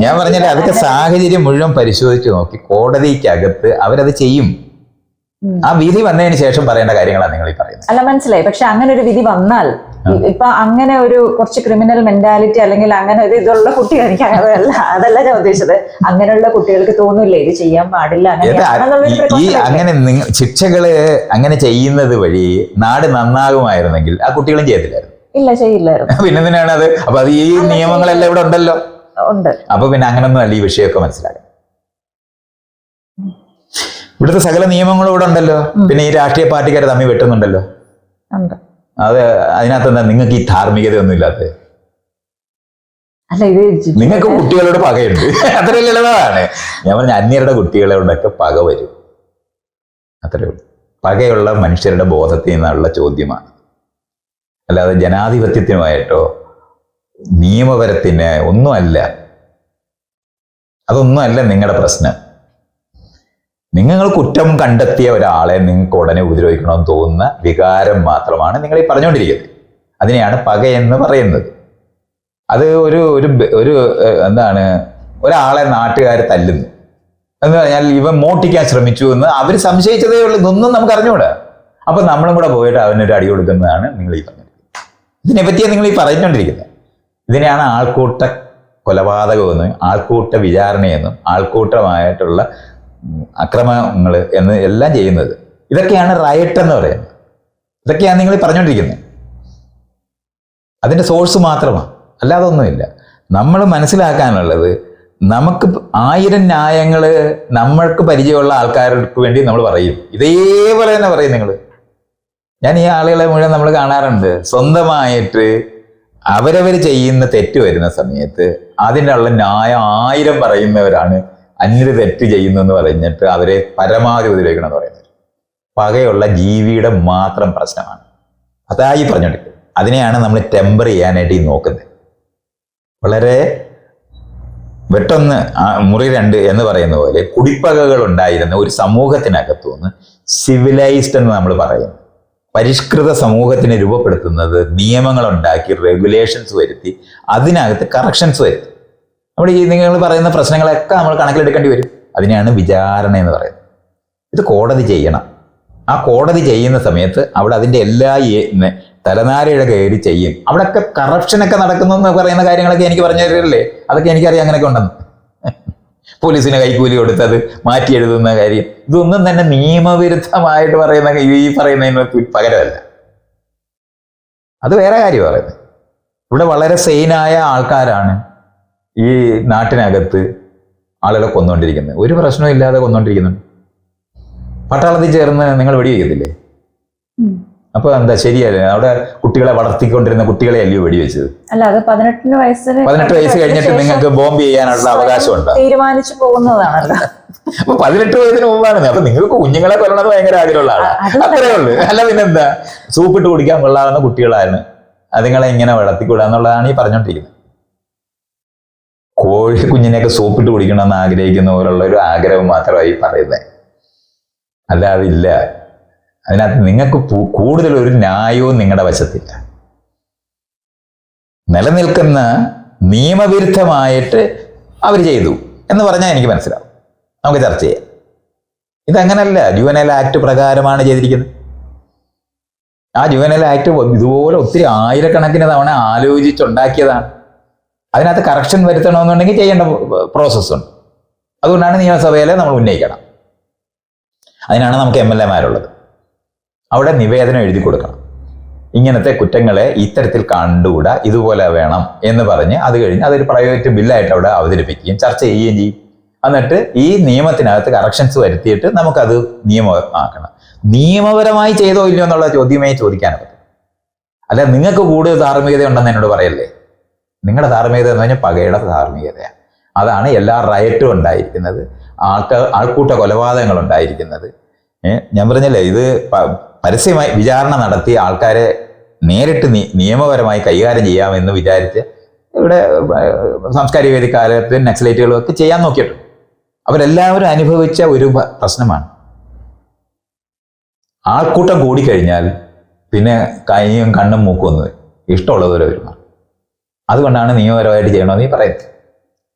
ഞാൻ പറഞ്ഞാൽ അതൊക്കെ സാഹചര്യം മുഴുവൻ പരിശോധിച്ച് നോക്കി കോടതിക്കകത്ത് അവരത് ചെയ്യും. ആ വിധി വന്നതിന് ശേഷം പറയേണ്ട കാര്യങ്ങളാണ് നിങ്ങൾ ഈ പറയുന്നത്. അല്ല, മനസ്സിലായി. പക്ഷെ അങ്ങനെ ഒരു വിധി വന്നാൽ ഇപ്പൊ അങ്ങനെ ഒരു കുറച്ച് ക്രിമിനൽ മെന്റാലിറ്റി അല്ലെങ്കിൽ അങ്ങനെ ഒരു ഇതുള്ള കുട്ടികൾ, എനിക്ക് അതല്ല ഞാൻ ഉദ്ദേശിച്ചത്. അങ്ങനെയുള്ള കുട്ടികൾക്ക് തോന്നില്ലേ ഇത് ചെയ്യാൻ പാടില്ല. അങ്ങനെ ശിക്ഷകള് അങ്ങനെ ചെയ്യുന്നത് വഴി നാട് നന്നാകുമായിരുന്നെങ്കിൽ ആ കുട്ടികളും ചെയ്യത്തില്ലായിരുന്നു. ഇല്ല, ചെയ്യില്ലായിരുന്നു. പിന്നെ എന്തിനാണ് അത്? അപ്പൊ അത് ഈ നിയമങ്ങളെല്ലാം ഇവിടെ ഉണ്ടല്ലോ. ഉണ്ട്. അപ്പൊ പിന്നെ അങ്ങനൊന്നും അല്ല ഈ വിഷയമൊക്കെ മനസ്സിലാക്കാം. ഇവിടുത്തെ സകല നിയമങ്ങളും ഇവിടെ ഉണ്ടല്ലോ. പിന്നെ ഈ രാഷ്ട്രീയ പാർട്ടിക്കാർ തമ്മിൽ വെട്ടുന്നുണ്ടല്ലോ. ഉണ്ട്. അത് അതിനകത്ത് എന്താ നിങ്ങൾക്ക് ഈ ധാർമ്മികത ഒന്നും ഇല്ലാത്തത്? അല്ല, ഇത് നിങ്ങൾക്ക് കുട്ടികളോട് പകയുണ്ട്. അത്ര ലളിതമാണ്. ഞാൻ പറഞ്ഞ അന്യരുടെ കുട്ടികളോടൊക്കെ പക വരും, അത്രേ ഉള്ളൂ. പകയുള്ള മനുഷ്യരുടെ ബോധത്തിൽ നിന്നുള്ള ചോദ്യമാണ്. അല്ലാതെ ജനാധിപത്യത്തിനുമായിട്ടോ നിയമപരത്തിന് ഒന്നുമല്ല. അതൊന്നുമല്ല നിങ്ങളുടെ പ്രശ്നം. നിങ്ങൾ കുറ്റം കണ്ടെത്തിയ ഒരാളെ നിങ്ങൾക്ക് ഉടനെ ഉപദ്രവിക്കണമെന്ന് തോന്നുന്ന വികാരം മാത്രമാണ് നിങ്ങൾ ഈ പറഞ്ഞുകൊണ്ടിരിക്കുന്നത്. അതിനെയാണ് പകയെന്ന് പറയുന്നത്. അത് ഒരു ഒരു ഒരു എന്താണ്, ഒരാളെ നാട്ടുകാർ തല്ലുന്നു എന്ന് പറഞ്ഞാൽ ഇവൻ മോട്ടിക്കാൻ ശ്രമിച്ചു എന്ന് അവർ സംശയിച്ചതേ ഉള്ളൂ. ഇതൊന്നും നമുക്ക് അറിഞ്ഞുകൂടാ. അപ്പൊ നമ്മളും കൂടെ പോയിട്ട് അവനൊരു അടി കൊടുക്കുന്നതാണ് നിങ്ങൾ ഈ പറഞ്ഞത്. ഇതിനെപ്പറ്റിയാണ് നിങ്ങൾ ഈ പറഞ്ഞുകൊണ്ടിരിക്കുന്നത്. ഇതിനെയാണ് ആൾക്കൂട്ട കൊലപാതകമെന്നും ആൾക്കൂട്ട വിചാരണയെന്നും ആൾക്കൂട്ടമായിട്ടുള്ള അക്രമങ്ങൾ എന്ന് എല്ലാം ചെയ്യുന്നത്. ഇതൊക്കെയാണ് റൈറ്റ് എന്ന് പറയുന്നത്. ഇതൊക്കെയാണ് നിങ്ങൾ പറഞ്ഞുകൊണ്ടിരിക്കുന്നത്. അതിൻ്റെ സോഴ്സ് മാത്രമാണ്, അല്ലാതെ ഒന്നുമില്ല. നമ്മൾ മനസ്സിലാക്കാനുള്ളത്, നമുക്ക് 1000 ന്യായങ്ങൾ നമ്മൾക്ക് പരിചയമുള്ള ആൾക്കാർക്ക് വേണ്ടി നമ്മൾ പറയും. ഇതേപോലെ തന്നെ പറയും നിങ്ങൾ. ഞാൻ ഈ ആളുകളെ മുഴുവൻ നമ്മൾ കാണാറുണ്ട്. സ്വന്തമായിട്ട് അവരവർ ചെയ്യുന്ന തെറ്റ് വരുന്ന സമയത്ത് അതിനുള്ള ന്യായം 1000 പറയുന്നവരാണ് അന്യര് തെറ്റ് ചെയ്യുന്നു എന്ന് പറഞ്ഞിട്ട് അവരെ പരമാവധി ഉപദ്രവിക്കണം എന്ന് പറയുന്നത്. പകയുള്ള ജീവിയുടെ മാത്രം പ്രശ്നമാണ്. അതായി പറഞ്ഞോണ്ടിരിക്കും. അതിനെയാണ് നമ്മൾ ടെമ്പർ ചെയ്യാനായിട്ട് ഈ നോക്കുന്നത്. വളരെ വെട്ടൊന്ന് മുറി 2 എന്ന് പറയുന്ന പോലെ കുടിപ്പകകൾ ഉണ്ടായിരുന്ന ഒരു സമൂഹത്തിനകത്തുനിന്ന് സിവിലൈസ്ഡ് എന്ന് നമ്മൾ പറയുന്നു. പരിഷ്കൃത സമൂഹത്തിനെ രൂപപ്പെടുത്തുന്നത് നിയമങ്ങൾ ഉണ്ടാക്കി, റെഗുലേഷൻസ് വരുത്തി, അതിനകത്ത് കറക്ഷൻസ് വരുത്തി. നമ്മൾ ഈ നിങ്ങൾ പറയുന്ന പ്രശ്നങ്ങളൊക്കെ നമ്മൾ കണക്കിലെടുക്കേണ്ടി വരും. അതിനെയാണ് വിചാരണ എന്ന് പറയുന്നത്. ഇത് കോടതി ചെയ്യണം. ആ കോടതി ചെയ്യുന്ന സമയത്ത് അവിടെ അതിൻ്റെ എല്ലാ തലനാരിഴ കയറി ചെയ്യും. അവിടെയൊക്കെ കറപ്ഷനൊക്കെ നടക്കുന്നു എന്ന് പറയുന്ന കാര്യങ്ങളൊക്കെ എനിക്ക് പറഞ്ഞു തരില്ലേ? അതൊക്കെ എനിക്കറിയാം അങ്ങനെയൊക്കെ ഉണ്ടെന്ന്. പോലീസിന് കൈക്കൂലി കൊടുത്തത് മാറ്റി എഴുതുന്ന കാര്യം, ഇതൊന്നും തന്നെ നിയമവിരുദ്ധമായിട്ട് പറയുന്ന ഈ പറയുന്നതിന് പകരമല്ല. അത് വേറെ കാര്യം പറയുന്നത്. ഇവിടെ വളരെ സെയിനായ ആൾക്കാരാണ് ഈ നാട്ടിനകത്ത് ആളുകളെ കൊന്നുകൊണ്ടിരിക്കുന്നത്. ഒരു പ്രശ്നവും ഇല്ലാതെ കൊന്നുകൊണ്ടിരിക്കുന്നുണ്ട്. പട്ടാളത്തിൽ ചേർന്ന് നിങ്ങൾ വെടിവെക്കത്തില്ലേ? അപ്പൊ എന്താ ശരിയല്ലേ? അവിടെ കുട്ടികളെ വളർത്തിക്കൊണ്ടിരുന്ന കുട്ടികളെ അല്ലയോ വെടിവെച്ചത്? അല്ല, അത് 18 വയസ്സ് കഴിഞ്ഞിട്ട് നിങ്ങൾക്ക് ബോംബ് ചെയ്യാനുള്ള അവകാശമുണ്ട്. തീരുമാനിച്ചു പോകുന്നതാണല്ലോ. അപ്പൊ 18 വയസ്സിന് മുമ്പാണ്. അപ്പൊ നിങ്ങൾക്ക് കുഞ്ഞുങ്ങളെ കൊല്ലണത് ഭയങ്കര ആഗ്രഹമുള്ള ആളാണ്. അത്രേ ഉള്ളൂ. അല്ല പിന്നെന്താ? സൂപ്പിട്ട് കുടിക്കാൻ കൊള്ളാവുന്ന കുട്ടികളാണ്. അതുങ്ങളെ ഇങ്ങനെ വളർത്തിക്കൂടാന്നുള്ളതാണ് ഈ പറഞ്ഞോണ്ടിരിക്കുന്നത്. കോഴി കുഞ്ഞിനെയൊക്കെ സൂപ്പിട്ട് കുടിക്കണമെന്ന് ആഗ്രഹിക്കുന്ന പോലുള്ള ഒരു ആഗ്രഹം മാത്രമായി പറയുന്നത്. അല്ലാതെ ഇല്ല. അതിനകത്ത് നിങ്ങൾക്ക് കൂടുതൽ ഒരു ന്യായവും നിങ്ങളുടെ വശത്തില്ല. നിലനിൽക്കുന്ന നിയമവിരുദ്ധമായിട്ട് അവർ ചെയ്തു എന്ന് പറഞ്ഞാൽ എനിക്ക് മനസ്സിലാവും. നമുക്ക് ചർച്ച ചെയ്യാം. ഇതങ്ങനല്ല. ജുവനൈൽ ആക്ട് പ്രകാരമാണ് ചെയ്തിരിക്കുന്നത്. ആ ജുവനൈൽ ആക്ട് ഇതുപോലെ ഒത്തിരി ആയിരക്കണക്കിന് തവണ ആലോചിച്ചുണ്ടാക്കിയതാണ്. അതിനകത്ത് കറക്ഷൻ വരുത്തണമെന്നുണ്ടെങ്കിൽ ചെയ്യേണ്ട പ്രോസസ്സുണ്ട്. അതുകൊണ്ടാണ് നിയമസഭയിലെ നമ്മൾ ഉന്നയിക്കണം. അതിനാണ് നമുക്ക് MLA-മാരുള്ളത്. അവിടെ നിവേദനം എഴുതി കൊടുക്കണം. ഇങ്ങനത്തെ കുറ്റങ്ങളെ ഇത്തരത്തിൽ കണ്ടുകൂടാ, ഇതുപോലെ വേണം എന്ന് പറഞ്ഞ് അത് കഴിഞ്ഞ് അതൊരു പ്രൈവറ്റ് ബില്ലായിട്ട് അവിടെ അവതരിപ്പിക്കുകയും ചർച്ച ചെയ്യുകയും ചെയ്യും. എന്നിട്ട് ഈ നിയമത്തിനകത്ത് കറക്ഷൻസ് വരുത്തിയിട്ട് നമുക്കത് നിയമമാക്കണം. നിയമപരമായി ചെയ്തോ ഇല്ലയോ എന്നുള്ള ചോദ്യമേ ചോദിക്കാൻ പറ്റും. അല്ല, നിങ്ങൾക്ക് കൂടുതൽ ധാർമ്മികത ഉണ്ടെന്ന് എന്നോട് പറയല്ലേ. നിങ്ങളുടെ ധാർമ്മികത എന്ന് പറഞ്ഞാൽ പകയുടെ ധാർമ്മികതയാണ്. അതാണ് എല്ലാ റയറ്റും ഉണ്ടായിരിക്കുന്നത്, ആൾക്കൂട്ട കൊലപാതകങ്ങൾ ഉണ്ടായിരിക്കുന്നത്. ഞാൻ പറഞ്ഞല്ലേ, ഇത് പരസ്യമായി വിചാരണ നടത്തി ആൾക്കാരെ നേരിട്ട് നിയമപരമായി കൈകാര്യം ചെയ്യാമെന്ന് വിചാരിച്ച് ഇവിടെ സാംസ്കാരിക വേദിക്കാലത്ത് നക്സലൈറ്റുകളും ഒക്കെ ചെയ്യാൻ നോക്കിയിട്ടുണ്ട്. അവരെല്ലാവരും അനുഭവിച്ച ഒരു പ്രശ്നമാണ്. ആൾക്കൂട്ടം കൂടിക്കഴിഞ്ഞാൽ പിന്നെ കൈയും കണ്ണും മൂക്കും ഒന്നും ഇഷ്ടമുള്ളതുപോലെ വരുന്നു. അതുകൊണ്ടാണ് നിയമപരമായിട്ട് ചെയ്യണമെന്ന് ഈ പറയുന്നത്.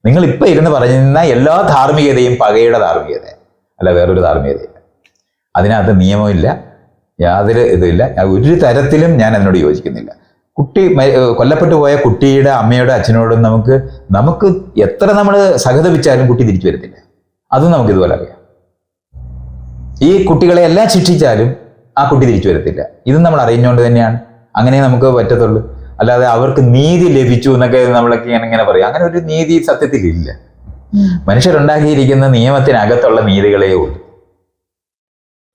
നിങ്ങളിപ്പോൾ ഇരുന്ന് പറയുന്ന എല്ലാ ധാർമ്മികതയും പകയുടെ ധാർമ്മികതയാണ്, അല്ല വേറൊരു ധാർമ്മികതയില്ല. അതിനകത്ത് നിയമമില്ല, യാതൊരു ഇതുമില്ല. ഒരു തരത്തിലും ഞാൻ അതിനോട് യോജിക്കുന്നില്ല. കുട്ടി കൊല്ലപ്പെട്ടു പോയ കുട്ടിയുടെ അമ്മയോടും അച്ഛനോടും നമുക്ക് എത്ര നമ്മൾ സഹതപിച്ചാലും കുട്ടി തിരിച്ചു വരത്തില്ല. അതും നമുക്ക് ഇതുപോലെ അറിയാം. ഈ കുട്ടികളെ എല്ലാം ശിക്ഷിച്ചാലും ആ കുട്ടി തിരിച്ചു വരത്തില്ല. ഇതും നമ്മൾ അറിഞ്ഞുകൊണ്ട് തന്നെയാണ്. അങ്ങനെ നമുക്ക് പറ്റത്തുള്ളൂ. അല്ലാതെ അവർക്ക് നീതി ലഭിച്ചു എന്നൊക്കെ നമ്മളൊക്കെ ഇങ്ങനെ പറയും. അങ്ങനെ ഒരു നീതി സത്യത്തിൽ ഇല്ല. മനുഷ്യരുണ്ടാക്കിയിരിക്കുന്ന നിയമത്തിനകത്തുള്ള നീതികളേ ഉള്ളൂ.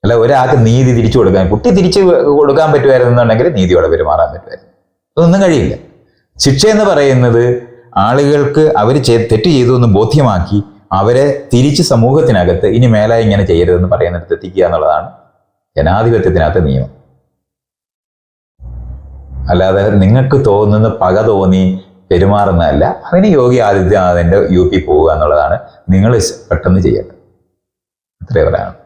അല്ല ഒരാൾക്ക് നീതി തിരിച്ചു കൊടുക്കാൻ, കുട്ടി തിരിച്ചു കൊടുക്കാൻ പറ്റുമായിരുന്നുണ്ടെങ്കിൽ നീതിയോടെ പെരുമാറാൻ പറ്റുമായിരുന്നു. അതൊന്നും കഴിയില്ല. ശിക്ഷ എന്ന് പറയുന്നത് ആളുകൾക്ക് അവർ തെറ്റ് ചെയ്തു എന്ന് ബോധ്യമാക്കി അവരെ തിരിച്ച് സമൂഹത്തിനകത്ത് ഇനി മേലെ ഇങ്ങനെ ചെയ്യരുതെന്ന് പറയുന്നിടത്ത് എത്തിക്കുക എന്നുള്ളതാണ് ജനാധിപത്യത്തിനകത്ത് നിയമം. അല്ലാതെ നിങ്ങൾക്ക് തോന്നുന്ന പക തോന്നി പെരുമാറുന്നതല്ല. അതിന് യോഗി ആദിത്യനാഥിന്റെ UP പോവുക എന്നുള്ളതാണ് നിങ്ങൾ പെട്ടെന്ന് ചെയ്യേണ്ടത്. അത്രേ പറയാനുള്ളൂ.